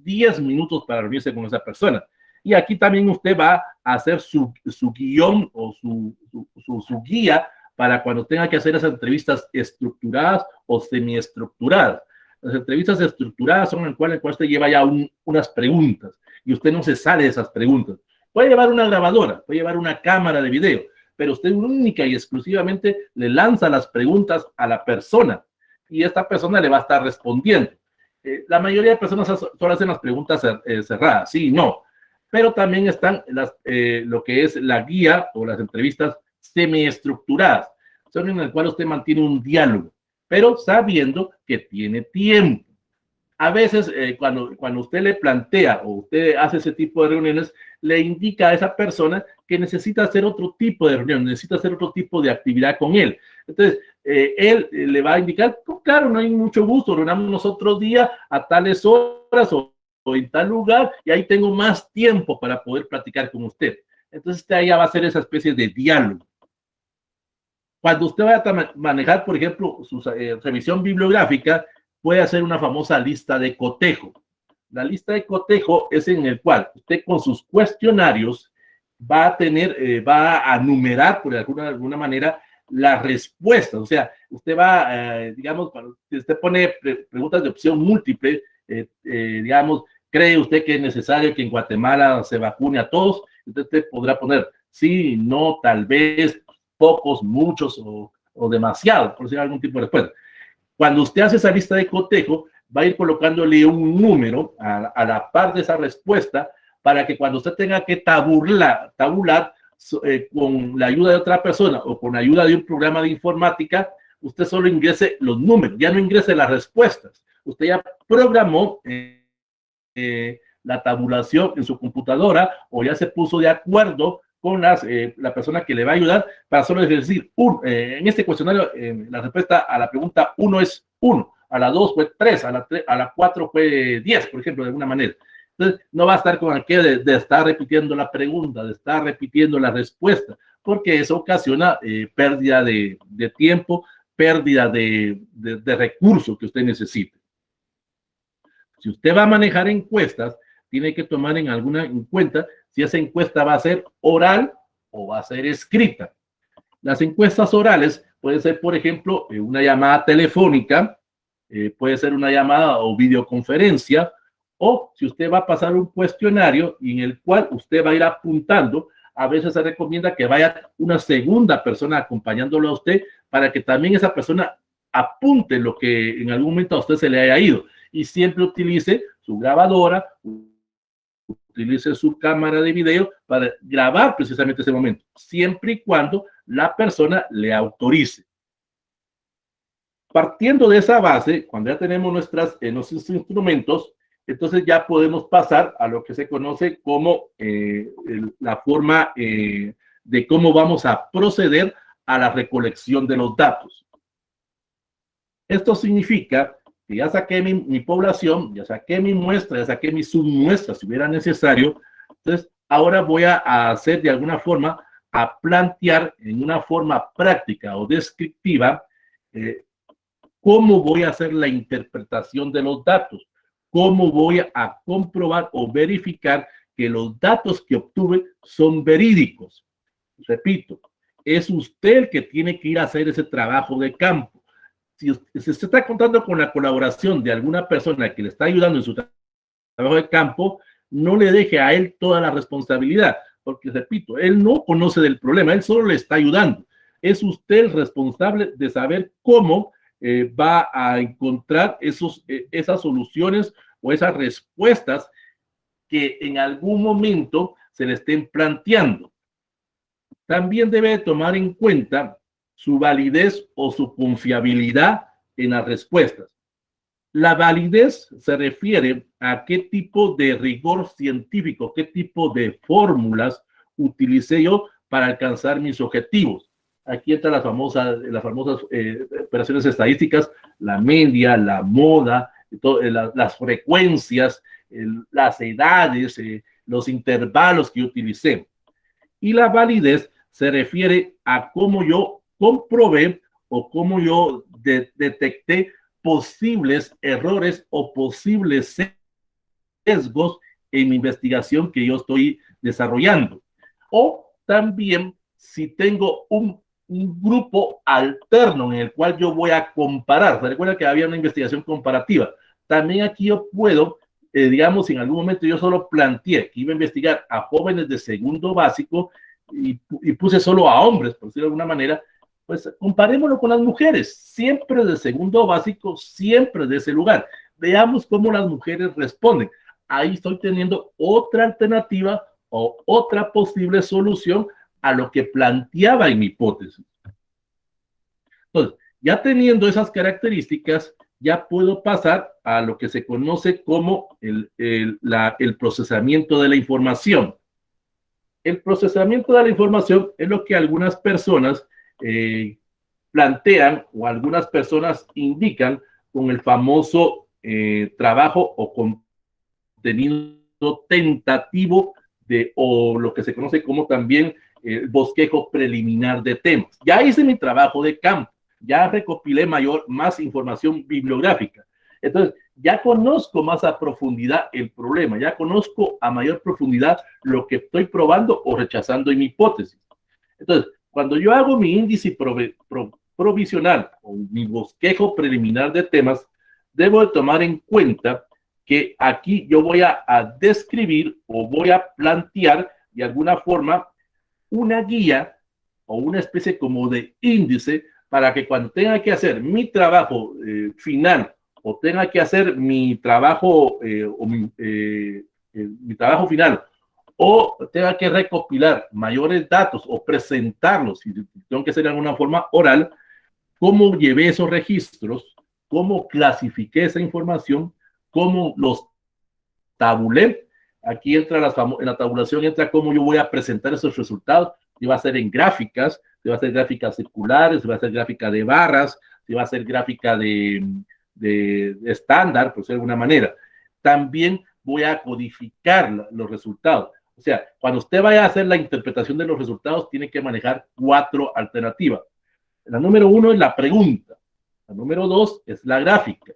10 minutos para reunirse con esa persona. Y aquí también usted va a hacer su guión o su guía para cuando tenga que hacer esas entrevistas estructuradas o semiestructuradas. Las entrevistas estructuradas son en las cuales usted lleva ya unas preguntas y usted no se sale de esas preguntas. Puede llevar una grabadora, puede llevar una cámara de video, pero usted única y exclusivamente le lanza las preguntas a la persona y esta persona le va a estar respondiendo. La mayoría de personas solo hacen las preguntas cerradas, sí y no, pero también están lo que es la guía o las entrevistas semiestructuradas, son en el cual usted mantiene un diálogo, pero sabiendo que tiene tiempo. A veces, cuando usted le plantea o usted hace ese tipo de reuniones, le indica a esa persona que necesita hacer otro tipo de reunión, necesita hacer otro tipo de actividad con él. Entonces, él le va a indicar, oh, claro, no hay mucho gusto, reunamos otro día a tales horas o en tal lugar y ahí tengo más tiempo para poder platicar con usted. Entonces, usted ya va a hacer esa especie de diálogo. Cuando usted vaya a manejar, por ejemplo, su revisión bibliográfica, puede hacer una famosa lista de cotejo. La lista de cotejo es en el cual usted con sus cuestionarios va a tener, va a numerar, por alguna manera, las respuestas. O sea, usted va, digamos, si usted pone preguntas de opción múltiple, digamos, ¿cree usted que es necesario que en Guatemala se vacune a todos? Entonces usted podrá poner sí, no, tal vez, pocos, muchos o demasiados, por decir algún tipo de respuesta. Cuando usted hace esa lista de cotejo, va a ir colocándole un número a la par de esa respuesta para que cuando usted tenga que tabular con la ayuda de otra persona o con la ayuda de un programa de informática, usted solo ingrese los números, ya no ingrese las respuestas. Usted ya programó la tabulación en su computadora o ya se puso de acuerdo con la persona que le va a ayudar para solo decir, en este cuestionario, la respuesta a la pregunta 1 es 1, a la 2 fue 3, a la 4 fue 10, por ejemplo, de alguna manera. Entonces, no va a estar con aquel de estar repitiendo la pregunta, de estar repitiendo la respuesta, porque eso ocasiona pérdida de tiempo, pérdida de recursos que usted necesite. Si usted va a manejar encuestas, tiene que tomar en cuenta si esa encuesta va a ser oral o va a ser escrita. Las encuestas orales puede ser, por ejemplo, una llamada telefónica, puede ser una llamada o videoconferencia, o si usted va a pasar un cuestionario en el cual usted va a ir apuntando, a veces se recomienda que vaya una segunda persona acompañándolo a usted para que también esa persona apunte lo que en algún momento a usted se le haya ido y siempre utilice su grabadora, utilice su cámara de video para grabar precisamente ese momento, siempre y cuando la persona le autorice. Partiendo de esa base, cuando ya tenemos nuestros instrumentos, entonces ya podemos pasar a lo que se conoce como la forma de cómo vamos a proceder a la recolección de los datos. Esto significa que ya saqué mi población, ya saqué mi muestra, ya saqué mi submuestra si hubiera necesario. Entonces, ahora voy a hacer de alguna forma, a plantear en una forma práctica o descriptiva cómo voy a hacer la interpretación de los datos, cómo voy a comprobar o verificar que los datos que obtuve son verídicos. Repito, es usted el que tiene que ir a hacer ese trabajo de campo. Si usted está contando con la colaboración de alguna persona que le está ayudando en su trabajo de campo, no le deje a él toda la responsabilidad, porque repito, él no conoce del problema, él solo le está ayudando. Es usted el responsable de saber cómo va a encontrar esas soluciones o esas respuestas que en algún momento se le estén planteando. También debe tomar en cuenta su validez o su confiabilidad en las respuestas. La validez se refiere a qué tipo de rigor científico, qué tipo de fórmulas utilicé yo para alcanzar mis objetivos. Aquí están las famosas operaciones estadísticas, la media, la moda, las frecuencias, las edades, los intervalos que utilicé. Y la validez se refiere a cómo yo comprobé o cómo yo detecté posibles errores o posibles sesgos en mi investigación que yo estoy desarrollando. O también si tengo un grupo alterno en el cual yo voy a comparar. ¿Se recuerda que había una investigación comparativa? También aquí yo puedo, digamos, en algún momento yo solo planteé que iba a investigar a jóvenes de segundo básico y puse solo a hombres, por decirlo de alguna manera. Pues comparémoslo con las mujeres, siempre de segundo básico, siempre de ese lugar. Veamos cómo las mujeres responden. Ahí estoy teniendo otra alternativa o otra posible solución a lo que planteaba en mi hipótesis. Entonces, ya teniendo esas características, ya puedo pasar a lo que se conoce como el procesamiento de la información. El procesamiento de la información es lo que algunas personas plantean o algunas personas indican con el famoso trabajo o contenido tentativo o lo que se conoce como también bosquejo preliminar de temas. Ya hice mi trabajo de campo, ya recopilé más información bibliográfica. Entonces, ya conozco más a profundidad el problema, ya conozco a mayor profundidad lo que estoy probando o rechazando en mi hipótesis. Entonces, cuando yo hago mi índice provisional o mi bosquejo preliminar de temas, debo de tomar en cuenta que aquí yo voy a describir o voy a plantear de alguna forma una guía o una especie como de índice para que cuando tenga que hacer mi trabajo final o tenga que hacer mi trabajo mi trabajo final o tenga que recopilar mayores datos o presentarlos, si tengo que hacer de alguna forma oral, cómo llevé esos registros, cómo clasifiqué esa información, cómo los tabulé. Aquí entra en la tabulación entra cómo yo voy a presentar esos resultados. Si va a ser en gráficas, si va a ser gráficas circulares, si va a ser gráfica de barras, si va a ser gráfica de estándar, por decirlo de alguna manera. También voy a codificar los resultados. O sea, cuando usted vaya a hacer la interpretación de los resultados, tiene que manejar 4 alternativas. La número 1 es la pregunta. La número 2 es la gráfica.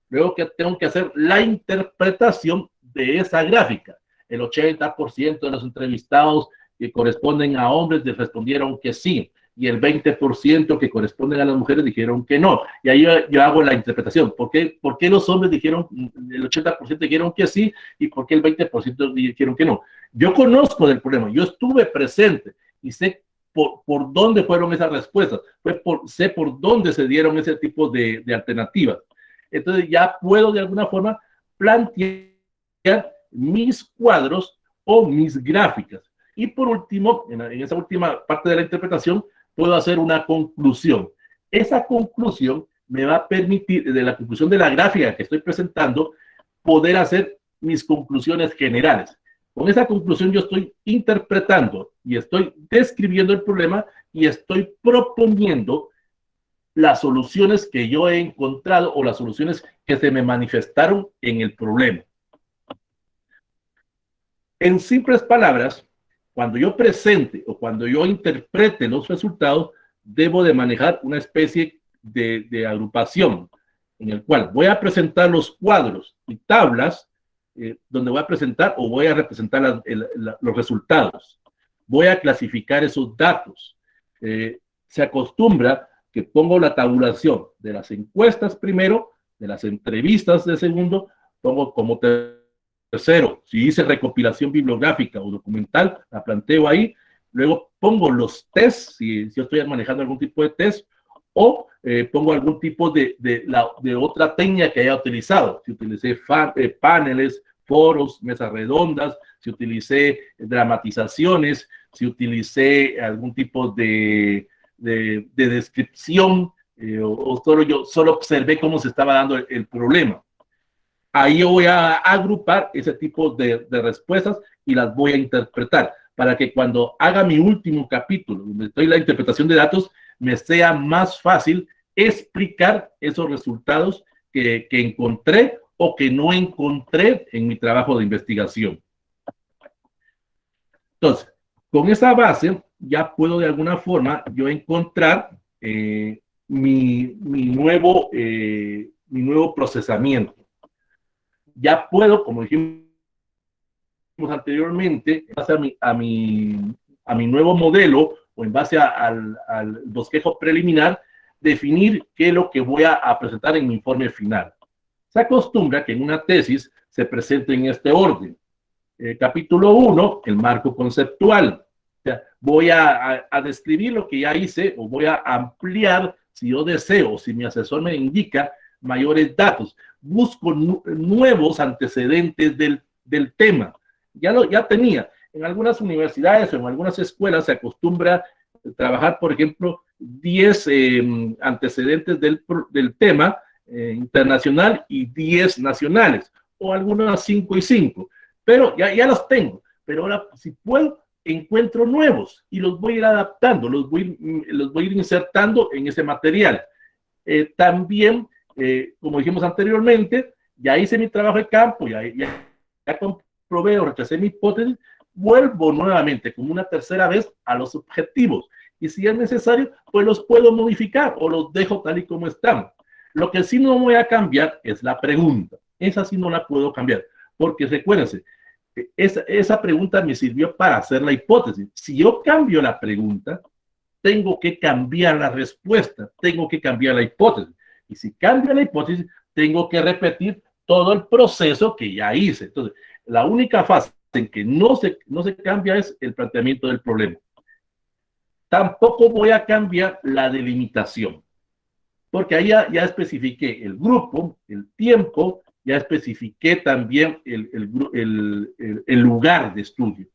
Luego que tengo que hacer la interpretación de esa gráfica. El 80% de los entrevistados que corresponden a hombres respondieron que sí, y el 20% que corresponden a las mujeres dijeron que no. Y ahí yo hago la interpretación. ¿Por qué los hombres dijeron, el 80% dijeron que sí, y por qué el 20% dijeron que no? Yo conozco del problema, yo estuve presente y sé por dónde fueron esas respuestas, sé por dónde se dieron ese tipo de alternativas. Entonces ya puedo de alguna forma plantear mis cuadros o mis gráficas. Y por último, en esa última parte de la interpretación, puedo hacer una conclusión. Esa conclusión me va a permitir, de la conclusión de la gráfica que estoy presentando, poder hacer mis conclusiones generales. Con esa conclusión yo estoy interpretando y estoy describiendo el problema y estoy proponiendo las soluciones que yo he encontrado o las soluciones que se me manifestaron en el problema. En simples palabras, cuando yo presente o cuando yo interprete los resultados, debo de manejar una especie de agrupación en el cual voy a presentar los cuadros y tablas donde voy a presentar o voy a representar los resultados. Voy a clasificar esos datos. Se acostumbra que pongo la tabulación de las encuestas primero, de las entrevistas de segundo, pongo como tercero, si hice recopilación bibliográfica o documental, la planteo ahí, luego pongo los tests, si yo estoy manejando algún tipo de test, o pongo algún tipo de otra técnica que haya utilizado, si utilicé paneles, foros, mesas redondas, si utilicé dramatizaciones, si utilicé algún tipo de descripción, o solo observé cómo se estaba dando el problema. Ahí yo voy a agrupar ese tipo de respuestas y las voy a interpretar para que cuando haga mi último capítulo, donde estoy en la interpretación de datos, me sea más fácil explicar esos resultados que encontré o que no encontré en mi trabajo de investigación. Entonces, con esa base ya puedo de alguna forma yo encontrar mi nuevo procesamiento. Ya puedo, como dijimos anteriormente, en base a mi nuevo modelo o en base al bosquejo preliminar, definir qué es lo que voy a presentar en mi informe final. Se acostumbra que en una tesis se presente en este orden. Capítulo 1, el marco conceptual. O sea, voy a describir lo que ya hice o voy a ampliar si yo deseo, si mi asesor me indica mayores datos. Busco nuevos antecedentes del tema. Ya tenía. En algunas universidades o en algunas escuelas se acostumbra a trabajar, por ejemplo, 10 antecedentes del tema internacional y 10 nacionales, o algunas 5 y 5. Pero ya los tengo. Pero ahora, si puedo, encuentro nuevos y los voy a ir adaptando, los voy a ir insertando en ese material. También, como dijimos anteriormente, ya hice mi trabajo de campo, ya comprobé o rechacé mi hipótesis, vuelvo nuevamente como una tercera vez a los objetivos. Y si es necesario, pues los puedo modificar o los dejo tal y como están. Lo que sí no voy a cambiar es la pregunta. Esa sí no la puedo cambiar. Porque recuérdense, esa pregunta me sirvió para hacer la hipótesis. Si yo cambio la pregunta, tengo que cambiar la respuesta, tengo que cambiar la hipótesis. Y si cambio la hipótesis, tengo que repetir todo el proceso que ya hice. Entonces, la única fase en que no se cambia es el planteamiento del problema. Tampoco voy a cambiar la delimitación, porque ahí ya especifiqué el grupo, el tiempo, ya especifiqué también el lugar de estudio.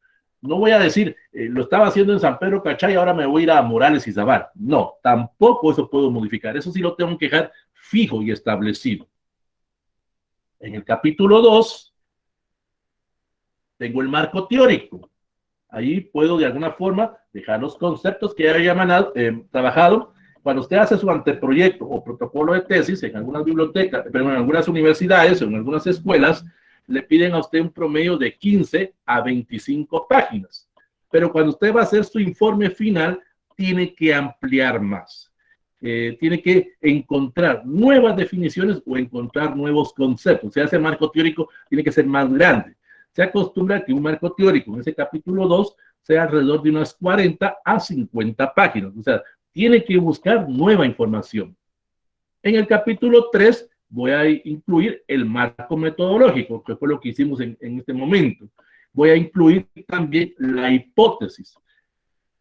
No voy a decir, lo estaba haciendo en San Pedro Cachay, ahora me voy a ir a Morales y Zaval. No, tampoco eso puedo modificar. Eso sí lo tengo que dejar fijo y establecido. En el capítulo 2, tengo el marco teórico. Ahí puedo de alguna forma dejar los conceptos que haya trabajado. Cuando usted hace su anteproyecto o protocolo de tesis en algunas bibliotecas, pero en algunas universidades o en algunas escuelas, le piden a usted un promedio de 15 a 25 páginas. Pero cuando usted va a hacer su informe final, tiene que ampliar más. Tiene que encontrar nuevas definiciones o encontrar nuevos conceptos. O sea, ese marco teórico tiene que ser más grande. Se acostumbra que un marco teórico en ese capítulo 2 sea alrededor de unas 40 a 50 páginas. O sea, tiene que buscar nueva información. En el capítulo 3 voy a incluir el marco metodológico, que fue lo que hicimos en este momento. Voy a incluir también la hipótesis.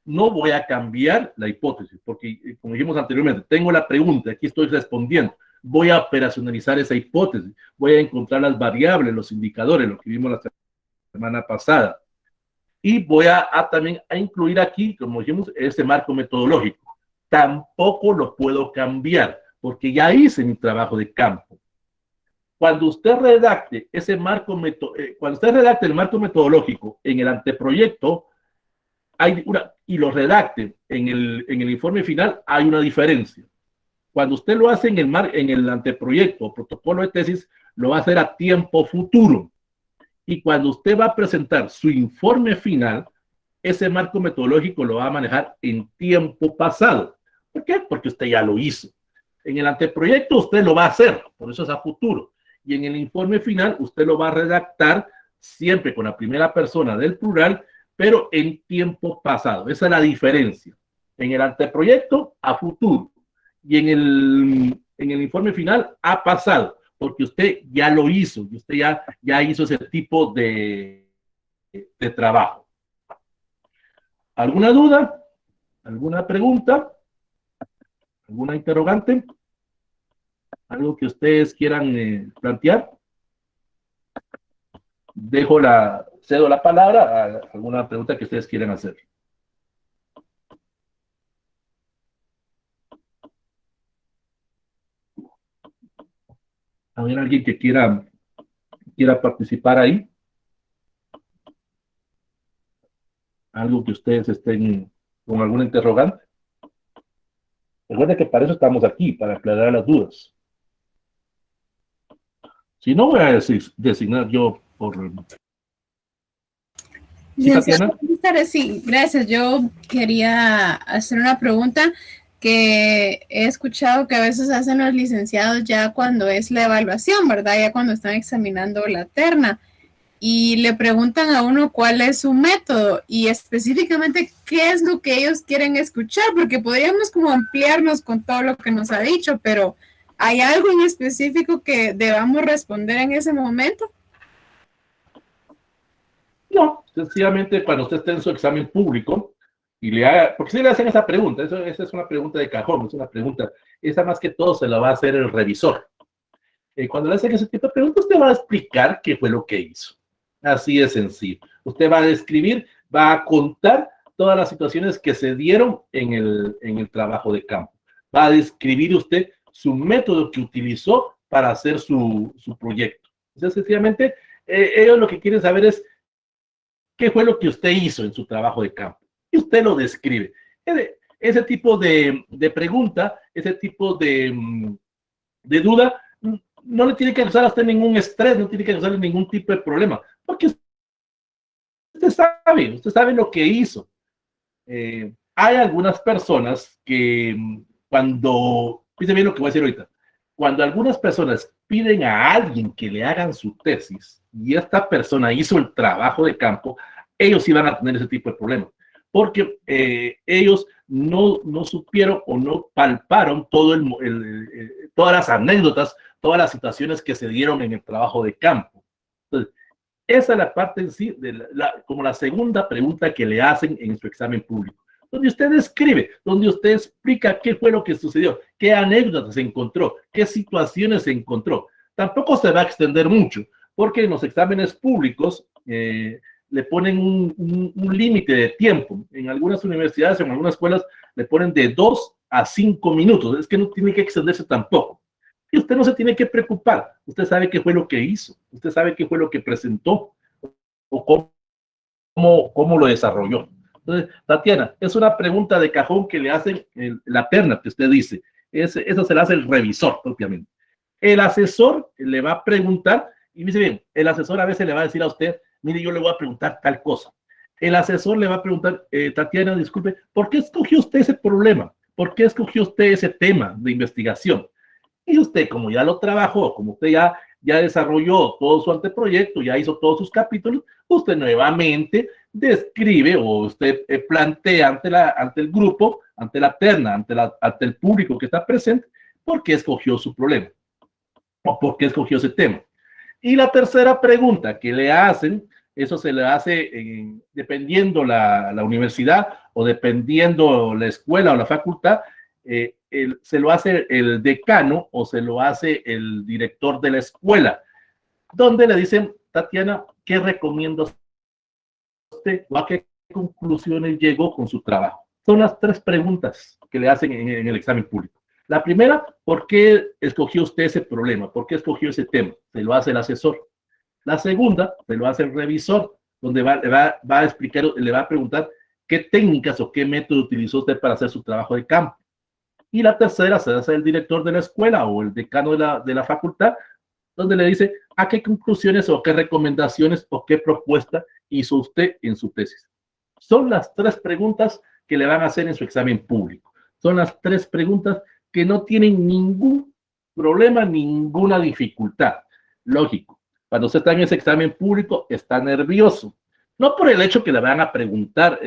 No voy a cambiar la hipótesis, porque como dijimos anteriormente, tengo la pregunta, aquí estoy respondiendo. Voy a operacionalizar esa hipótesis. Voy a encontrar las variables, los indicadores, lo que vimos la semana pasada. Y voy también a incluir aquí, como dijimos, este marco metodológico. Tampoco lo puedo cambiar, porque ya hice mi trabajo de campo. Cuando usted redacte cuando usted redacte el marco metodológico en el anteproyecto, y lo redacte en el informe final, hay una diferencia. Cuando usted lo hace en el anteproyecto o protocolo de tesis, lo va a hacer a tiempo futuro. Y cuando usted va a presentar su informe final, ese marco metodológico lo va a manejar en tiempo pasado. ¿Por qué? Porque usted ya lo hizo. En el anteproyecto usted lo va a hacer, por eso es a futuro. Y en el informe final usted lo va a redactar siempre con la primera persona del plural, pero en tiempo pasado. Esa es la diferencia. En el anteproyecto, a futuro. Y en el informe final, a pasado. Porque usted ya lo hizo. Y usted ya hizo ese tipo de trabajo. ¿Alguna duda? ¿Alguna pregunta? ¿Alguna interrogante? ¿Algo que ustedes quieran plantear? Cedo la palabra a alguna pregunta que ustedes quieran hacer. ¿Hay alguien que quiera participar ahí? ¿Algo que ustedes estén con alguna interrogante? Recuerden que para eso estamos aquí, para aclarar las dudas. Si no, voy a designar yo por... ¿Sí, Tatiana? Sí, gracias. Yo quería hacer una pregunta que he escuchado que a veces hacen los licenciados ya cuando es la evaluación, ¿verdad? Ya cuando están examinando la terna. y le preguntan a uno cuál es su método y específicamente qué es lo que ellos quieren escuchar, porque podríamos como ampliarnos con todo lo que nos ha dicho, pero ¿hay algo en específico que debamos responder en ese momento? No, sencillamente cuando usted esté en su examen público y le haga, porque si le hacen esa pregunta, esa es una pregunta de cajón, es una pregunta, esa más que todo se la va a hacer el revisor. Cuando le hacen ese tipo de preguntas, usted va a explicar qué fue lo que hizo. Así de sencillo. Usted va a describir, va a contar todas las situaciones que se dieron en el trabajo de campo. Va a describir usted su método que utilizó para hacer su proyecto. Entonces, sencillamente, ellos lo que quieren saber es qué fue lo que usted hizo en su trabajo de campo. Y usted lo describe. Ese tipo de pregunta, ese tipo de duda, no le tiene que causar a usted ningún estrés, no tiene que causarle ningún tipo de problema, porque usted sabe lo que hizo. Hay algunas personas que cuando, fíjense bien lo que voy a decir ahorita, cuando algunas personas piden a alguien que le hagan su tesis y esta persona hizo el trabajo de campo, ellos sí van a tener ese tipo de problemas, porque ellos no supieron o no palparon todas las anécdotas, todas las situaciones que se dieron en el trabajo de campo. Entonces, esa es la parte en sí, como la segunda pregunta que le hacen en su examen público, donde usted describe, donde usted explica qué fue lo que sucedió, qué anécdotas se encontró, qué situaciones se encontró. Tampoco se va a extender mucho, porque en los exámenes públicos le ponen un límite de tiempo. En algunas universidades, en algunas escuelas, le ponen de 2 a 5 minutos. Es que no tiene que extenderse tampoco. Y usted no se tiene que preocupar. Usted sabe qué fue lo que hizo. Usted sabe qué fue lo que presentó o cómo lo desarrolló. Entonces, Tatiana, es una pregunta de cajón que le hacen la terna que usted dice. Eso se la hace el revisor propiamente. El asesor le va a preguntar, y dice bien, el asesor a veces le va a decir a usted, mire, yo le voy a preguntar tal cosa. El asesor le va a preguntar, Tatiana, disculpe, ¿por qué escogió usted ese problema? ¿Por qué escogió usted ese tema de investigación? Y usted, como ya lo trabajó, como usted ya desarrolló todo su anteproyecto, ya hizo todos sus capítulos, usted nuevamente describe o usted plantea ante el grupo, ante la terna, ante el público que está presente, por qué escogió su problema o por qué escogió ese tema. Y la tercera pregunta que le hacen, eso se le hace dependiendo la universidad o dependiendo la escuela o la facultad, se lo hace el decano o se lo hace el director de la escuela, donde le dicen, Tatiana, ¿qué recomienda usted o a qué conclusiones llegó con su trabajo? Son las tres preguntas que le hacen en el examen público. La primera, ¿por qué escogió usted ese problema? ¿Por qué escogió ese tema? Se lo hace el asesor. La segunda, se lo hace el revisor, donde va a explicar, le va a preguntar qué técnicas o qué método utilizó usted para hacer su trabajo de campo. Y la tercera se hace el director de la escuela o el decano de la facultad, donde le dice a qué conclusiones o qué recomendaciones o qué propuesta hizo usted en su tesis. Son las tres preguntas que le van a hacer en su examen público. Son las tres preguntas que no tienen ningún problema, ninguna dificultad. Lógico, cuando usted está en ese examen público, está nervioso. No por el hecho que le van a preguntar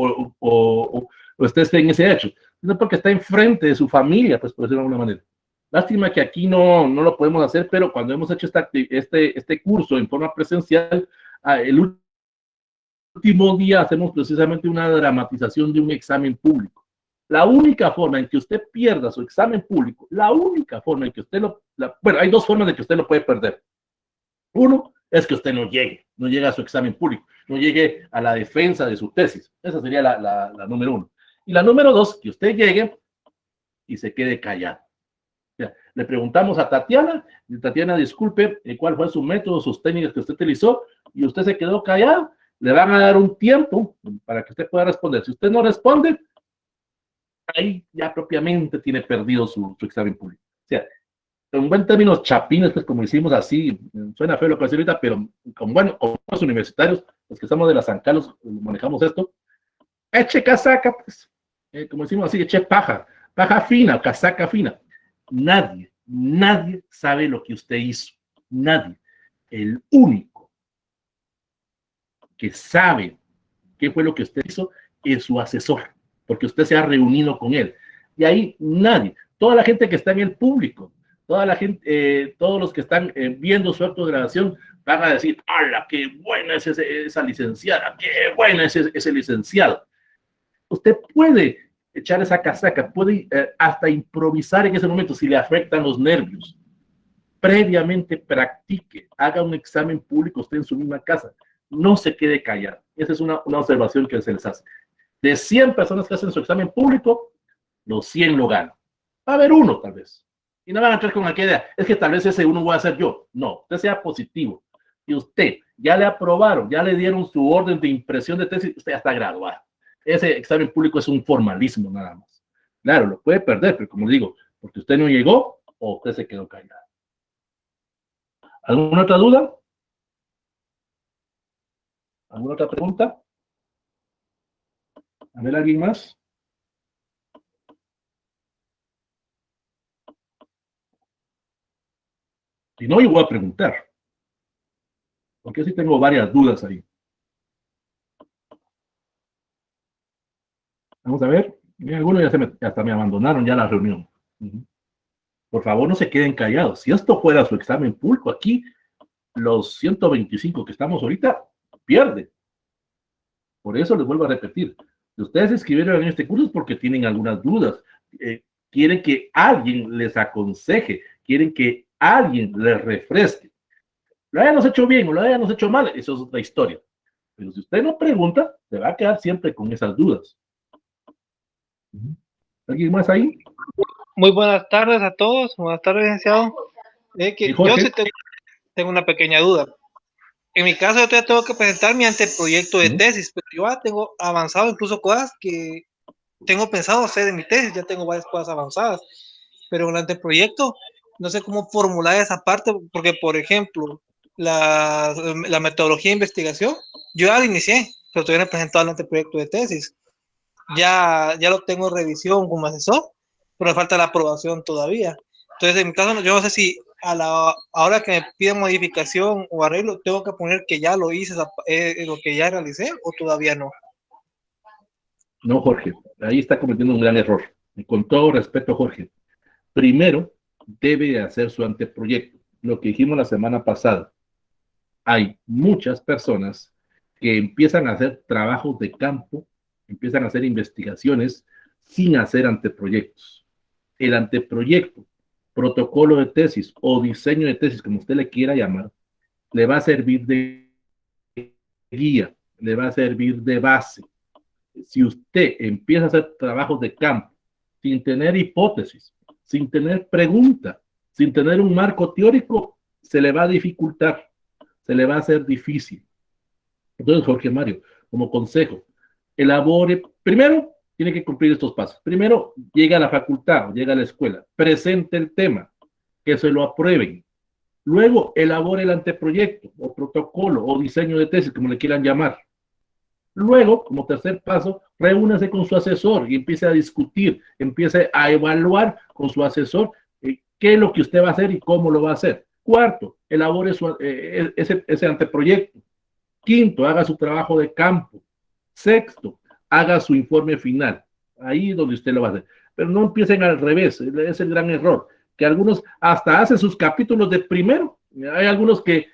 o usted esté en ese hecho, sino porque está enfrente de su familia, pues por decirlo de alguna manera. Lástima que aquí no lo podemos hacer, pero cuando hemos hecho este curso en forma presencial, el último día hacemos precisamente una dramatización de un examen público. La única forma en que usted pierda su examen público, la única forma en que usted bueno, hay dos formas de que usted lo puede perder. Uno es que usted no llegue a su examen público, no llegue a la defensa de su tesis. Esa sería la número uno. Y la número dos, que usted llegue y se quede callado. O sea, le preguntamos a Tatiana, y Tatiana, disculpe, cuál fue su método, sus técnicas que usted utilizó, y usted se quedó callado. Le van a dar un tiempo para que usted pueda responder. Si usted no responde, ahí ya propiamente tiene perdido su examen público. O sea, en buen términos chapines, pues como hicimos así, suena feo lo que hace ahorita, pero con los universitarios, los que estamos de la San Carlos, manejamos esto, eche casaca, pues, como decimos así, eche paja fina, casaca fina. Nadie sabe lo que usted hizo, nadie. El único que sabe qué fue lo que usted hizo es su asesor, porque usted se ha reunido con él. Y ahí nadie, toda la gente que está en el público, toda la gente, todos los que están viendo su acto de grabación van a decir, ¡hala, qué buena es esa licenciada! ¡Qué buena es ese licenciado! Usted puede echar esa casaca, puede hasta improvisar en ese momento si le afectan los nervios. Previamente practique, haga un examen público usted en su misma casa. No se quede callado. Esa es una observación que se les hace. De 100 personas que hacen su examen público, los 100 lo ganan. Va a haber uno, tal vez. Y no van a entrar con aquella idea, es que tal vez ese uno voy a ser yo. No, usted sea positivo. Y usted ya le aprobaron, ya le dieron su orden de impresión de tesis, usted ya está graduado. Ese examen público es un formalismo nada más. Claro, lo puede perder, pero como digo, porque usted no llegó o usted se quedó callado. ¿Alguna otra duda? ¿Alguna otra pregunta? A ver, ¿alguien más? Si no, yo voy a preguntar. Porque sí tengo varias dudas ahí. Vamos a ver. Algunos ya hasta me abandonaron ya la reunión. Por favor, no se queden callados. Si esto fuera su examen público, aquí los 125 que estamos ahorita pierden. Por eso les vuelvo a repetir. Si ustedes escribieron en este curso es porque tienen algunas dudas. Quieren que alguien les aconseje. Quieren que alguien les refresque. Lo hayamos hecho bien o lo hayamos hecho mal, eso es otra historia. Pero si usted no pregunta, se va a quedar siempre con esas dudas. ¿Alguien más ahí? Muy buenas tardes a todos. Buenas tardes, licenciado. Yo sí tengo una pequeña duda. En mi caso, yo todavía tengo que presentar mi anteproyecto de tesis, pero yo ya tengo avanzado incluso cosas que tengo pensado hacer en mi tesis. Ya tengo varias cosas avanzadas, pero en el anteproyecto no sé cómo formular esa parte, porque, por ejemplo, la metodología de investigación, yo ya la inicié, pero todavía no he presentado el anteproyecto de tesis. Ya lo tengo en revisión como asesor, pero me falta la aprobación todavía. Entonces, en mi caso, yo no sé si ahora que me piden modificación o arreglo, tengo que poner que ya lo hice, lo que ya realicé, o todavía no. No, Jorge, ahí está cometiendo un gran error. Y con todo respeto, Jorge, primero debe hacer su anteproyecto. Lo que dijimos la semana pasada. Hay muchas personas que empiezan a hacer trabajos de campo, empiezan a hacer investigaciones sin hacer anteproyectos. El anteproyecto, protocolo de tesis o diseño de tesis, como usted le quiera llamar, le va a servir de guía, le va a servir de base. Si usted empieza a hacer trabajos de campo sin tener hipótesis, sin tener pregunta, sin tener un marco teórico, se le va a dificultar, se le va a hacer difícil. Entonces, Jorge Mario, como consejo, elabore, primero tiene que cumplir estos pasos. Primero, llega a la facultad, llega a la escuela, presente el tema, que se lo aprueben. Luego, elabore el anteproyecto, o protocolo, o diseño de tesis, como le quieran llamar. Luego, como tercer paso, reúnase con su asesor y empiece a discutir, empiece a evaluar con su asesor qué es lo que usted va a hacer y cómo lo va a hacer. Cuarto, elabore ese anteproyecto. Quinto, haga su trabajo de campo. Sexto, haga su informe final. Ahí es donde usted lo va a hacer. Pero no empiecen al revés, es el gran error. Que algunos hasta hacen sus capítulos de primero. Hay algunos que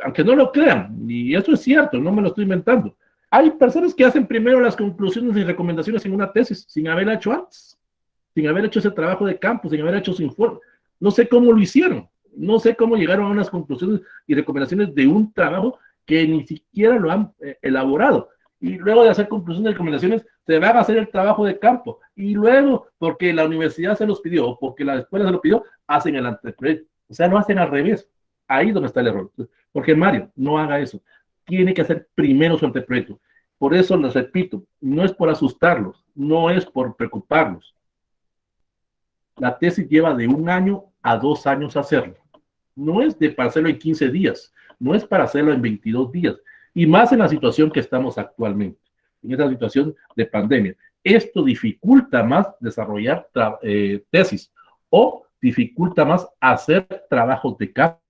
aunque no lo crean, y esto es cierto, no me lo estoy inventando. Hay personas que hacen primero las conclusiones y recomendaciones en una tesis, sin haberla hecho antes, sin haber hecho ese trabajo de campo, sin haber hecho su informe. No sé cómo lo hicieron, no sé cómo llegaron a unas conclusiones y recomendaciones de un trabajo que ni siquiera lo han elaborado. Y luego de hacer conclusiones y recomendaciones, se van a hacer el trabajo de campo. Y luego, porque la universidad se los pidió, o porque la escuela se lo pidió, hacen el anteproyecto. O sea, lo hacen al revés. Ahí es donde está el error. Porque Mario, no haga eso. Tiene que hacer primero su anteproyecto. Por eso les repito, no es por asustarlos, no es por preocuparlos. La tesis lleva de 1 año a 2 años hacerlo. No es para hacerlo en 15 días, no es para hacerlo en 22 días. Y más en la situación que estamos actualmente, en esta situación de pandemia. Esto dificulta más desarrollar tesis o dificulta más hacer trabajos de campo.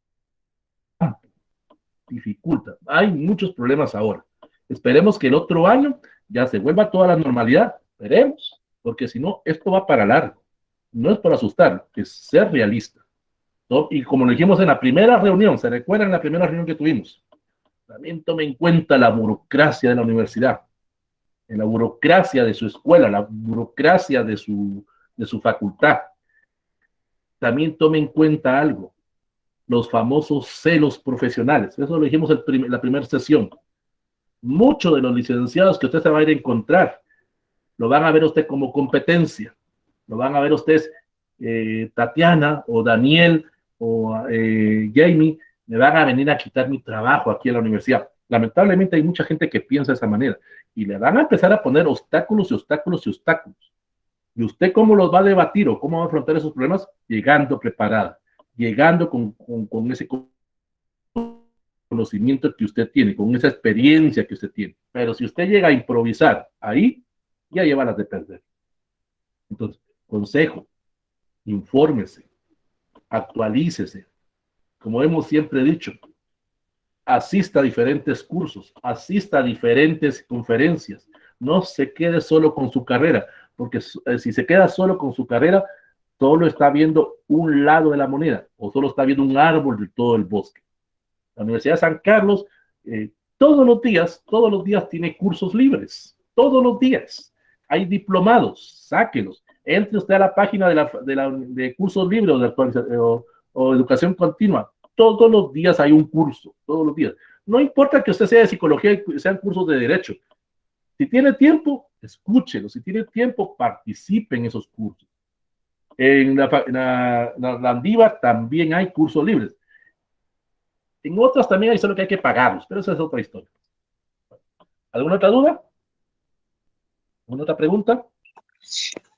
Dificulta. Hay muchos problemas ahora. Esperemos que el otro año ya se vuelva toda la normalidad. Veremos, porque si no, esto va para largo. No es por asustar, es ser realista. ¿No? Y como lo dijimos en la primera reunión, ¿se recuerdan la primera reunión que tuvimos? También tome en cuenta la burocracia de la universidad, la burocracia de su escuela, la burocracia de su facultad. También tome en cuenta algo, los famosos celos profesionales. Eso lo dijimos en la primera sesión. Muchos de los licenciados que usted se va a ir a encontrar, lo van a ver usted como competencia. Lo van a ver ustedes, Tatiana o Daniel o Jamie, me van a venir a quitar mi trabajo aquí en la universidad. Lamentablemente hay mucha gente que piensa de esa manera y le van a empezar a poner obstáculos y obstáculos y obstáculos. ¿Y usted cómo los va a debatir o cómo va a afrontar esos problemas? Llegando preparada, llegando con ese conocimiento que usted tiene, con esa experiencia que usted tiene. Pero si usted llega a improvisar ahí, ya lleva las de perder. Entonces, consejo, infórmese, actualícese. Como hemos siempre dicho, asista a diferentes cursos, asista a diferentes conferencias. No se quede solo con su carrera, porque si se queda solo con su carrera, solo está viendo un lado de la moneda o solo está viendo un árbol de todo el bosque. La Universidad de San Carlos todos los días tiene cursos libres, todos los días. Hay diplomados, sáquelos. Entre usted a la página de cursos libres o educación continua. Todos los días hay un curso, todos los días. No importa que usted sea de psicología y sean cursos de derecho. Si tiene tiempo, escúchelo. Si tiene tiempo, participe en esos cursos. En la Landívar también hay cursos libres. En otras también hay, solo que hay que pagarlos, pero esa es otra historia. ¿Alguna otra duda? ¿Alguna otra pregunta?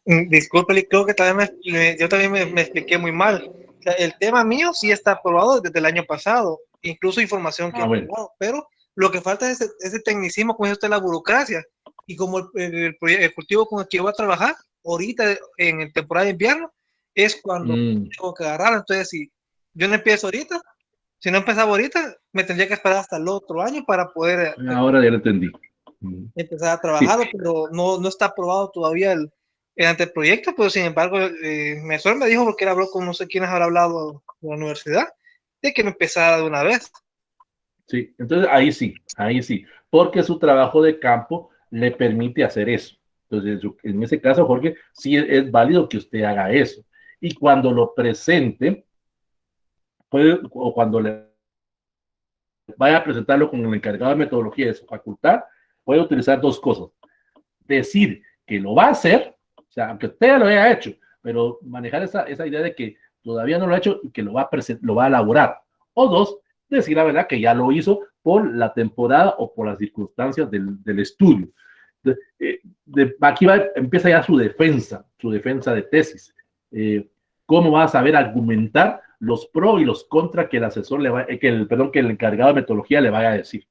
Disculpe, creo que también yo también me expliqué muy mal. O sea, el tema mío sí está aprobado desde el año pasado, incluso información que he aprobado, pero lo que falta es ese tecnicismo, como dice usted, la burocracia. Y como el cultivo con el que yo voy a trabajar, ahorita en el temporada de invierno, es cuando tengo que agarrar. Entonces, si yo no empiezo ahorita, si no empezaba ahorita, me tendría que esperar hasta el otro año para poder ahora ya lo entendí. Empezar a trabajar, sí. Pero no está aprobado todavía el anteproyecto, pero sin embargo, me dijo, porque él habló con no sé quiénes habrá hablado de la universidad, de que me empezara de una vez. Sí, entonces ahí sí, porque su trabajo de campo le permite hacer eso. Entonces, en ese caso, Jorge, sí es válido que usted haga eso. Y cuando lo presente, o cuando le vaya a presentarlo con el encargado de metodología de su facultad, puede utilizar dos cosas. Decir que lo va a hacer, o sea, aunque usted ya lo haya hecho, pero manejar esa idea de que todavía no lo ha hecho y que lo va a elaborar. O dos, decir la verdad que ya lo hizo por la temporada o por las circunstancias del estudio. Aquí empieza ya su defensa de tesis. ¿Cómo va a saber argumentar los pros y los contras que el asesor que el encargado de metodología le vaya a decir?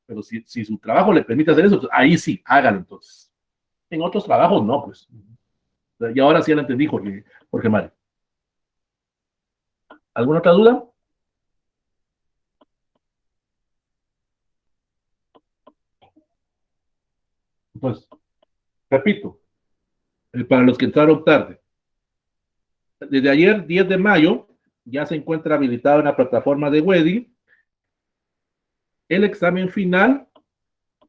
Pero si su trabajo le permite hacer eso, ahí sí, hágalo entonces. En otros trabajos no, pues. Y ahora sí lo entendí, Jorge Mario. ¿Alguna otra duda? Pues, repito, para los que entraron tarde, desde ayer, 10 de mayo, ya se encuentra habilitado en la plataforma de Wedi el examen final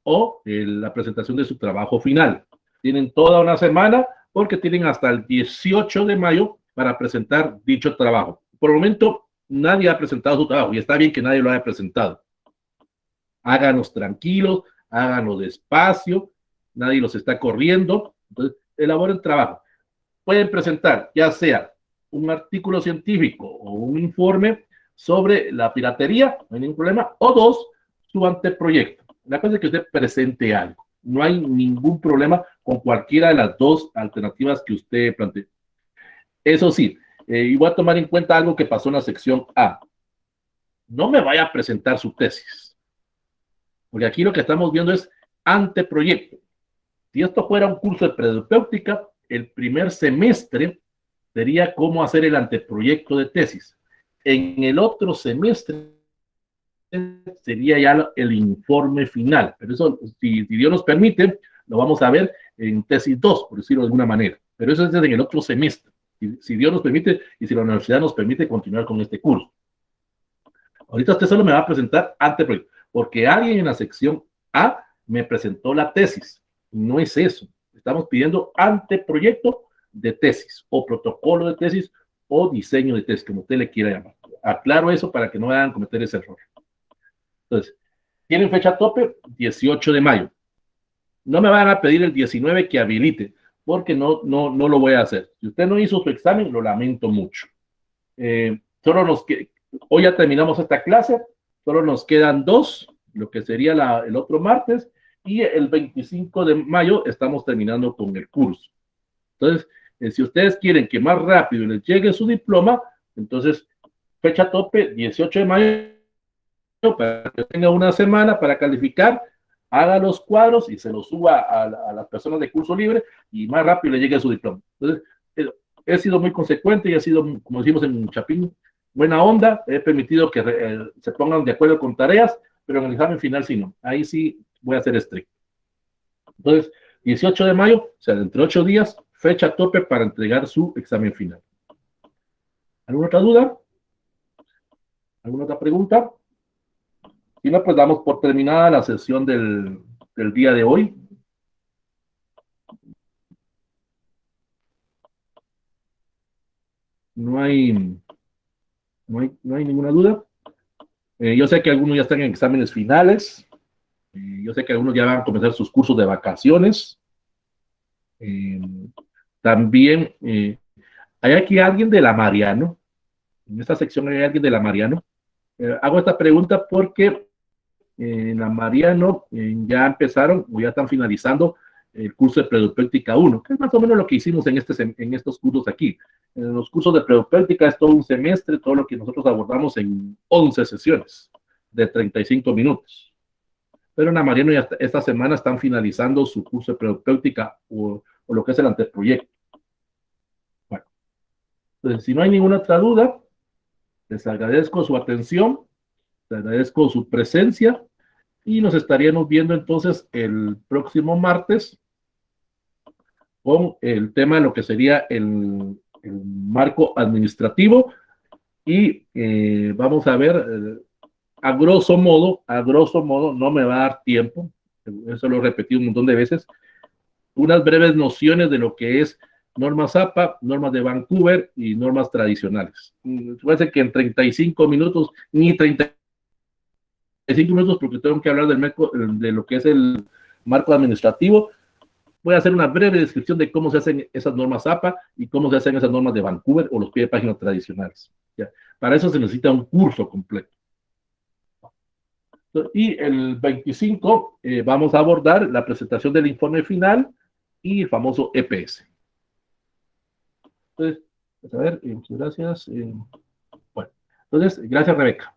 o la presentación de su trabajo final. Tienen toda una semana porque tienen hasta el 18 de mayo para presentar dicho trabajo. Por el momento, nadie ha presentado su trabajo y está bien que nadie lo haya presentado. Háganos tranquilos, háganos despacio, nadie los está corriendo. Entonces, elaboren trabajo. Pueden presentar ya sea un artículo científico o un informe sobre la piratería, no hay ningún problema, o dos, su anteproyecto. La cosa es que usted presente algo. No hay ningún problema con cualquiera de las dos alternativas que usted plantee. Eso sí, y voy a tomar en cuenta algo que pasó en la sección A. No me vaya a presentar su tesis, porque aquí lo que estamos viendo es anteproyecto. Si esto fuera un curso de propedéutica, el primer semestre sería cómo hacer el anteproyecto de tesis. En el otro semestre sería ya el informe final, pero eso, si Dios nos permite, lo vamos a ver en tesis 2, por decirlo de alguna manera, pero eso es en el otro semestre, si Dios nos permite y si la universidad nos permite continuar con este curso. Ahorita usted solo me va a presentar anteproyecto, porque alguien en la sección A me presentó la tesis. No es eso. Estamos pidiendo anteproyecto de tesis, o protocolo de tesis, o diseño de tesis, como usted le quiera llamar. Aclaro eso para que no vayan a cometer ese error. Entonces, tienen fecha tope 18 de mayo. No me van a pedir el 19 que habilite, porque no lo voy a hacer. Si usted no hizo su examen, lo lamento mucho. Hoy ya terminamos esta clase, solo nos quedan 2, lo que sería el otro martes, y el 25 de mayo estamos terminando con el curso. Entonces, si ustedes quieren que más rápido les llegue su diploma, entonces, fecha tope 18 de mayo, para que tenga una semana para calificar, haga los cuadros y se los suba a las personas de curso libre y más rápido le llegue su diploma. Entonces, he sido muy consecuente y he sido, como decimos en Chapín, buena onda, he permitido que se pongan de acuerdo con tareas, pero en el examen final sí no. Ahí sí voy a ser estricto. Entonces, 18 de mayo, o sea, dentro de 8 días, fecha tope para entregar su examen final. ¿Alguna otra duda? ¿Alguna otra pregunta? Si no, pues damos por terminada la sesión del día de hoy. No hay ninguna duda. Yo sé que algunos ya están en exámenes finales. Yo sé que algunos ya van a comenzar sus cursos de vacaciones. También hay aquí alguien de la Mariano. En esta sección hay alguien de la Mariano. Hago esta pregunta porque en la Mariano ya empezaron o ya están finalizando el curso de Predopéutica 1, que es más o menos lo que hicimos en estos cursos aquí. En los cursos de Predopéutica es todo un semestre, todo lo que nosotros abordamos en 11 sesiones de 35 minutos. Pero en la Mariano ya esta semana están finalizando su curso de Predopéutica o lo que es el anteproyecto. Bueno, entonces si no hay ninguna otra duda, les agradezco su atención, les agradezco su presencia y nos estaríamos viendo entonces el próximo martes con el tema de lo que sería el marco administrativo y vamos a ver, a grosso modo, no me va a dar tiempo, eso lo he repetido un montón de veces, unas breves nociones de lo que es normas APA, normas de Vancouver y normas tradicionales. Parece que en 35 minutos, ni 35 minutos, porque tengo que hablar de lo que es el marco administrativo. Voy a hacer una breve descripción de cómo se hacen esas normas APA y cómo se hacen esas normas de Vancouver o los pies de página tradicionales. ¿Ya? Para eso se necesita un curso completo. Y el 25 vamos a abordar la presentación del informe final y el famoso EPS. Entonces, a ver, muchas gracias. Bueno, entonces, gracias, Rebeca.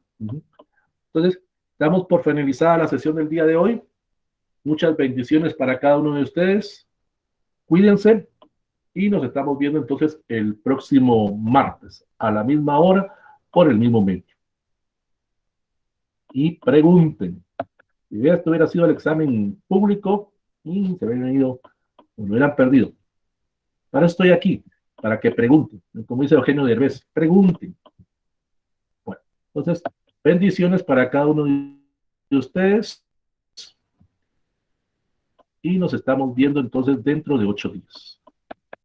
Entonces, damos por finalizada la sesión del día de hoy. Muchas bendiciones para cada uno de ustedes. Cuídense y nos estamos viendo entonces el próximo martes a la misma hora por el mismo medio. Y pregunten. Si esto hubiera sido el examen público y se hubieran ido o lo hubieran perdido. Para eso estoy aquí, para que pregunten. Como dice Eugenio Derbez, pregunten. Bueno, entonces, bendiciones para cada uno de ustedes. Y nos estamos viendo entonces dentro de 8 días.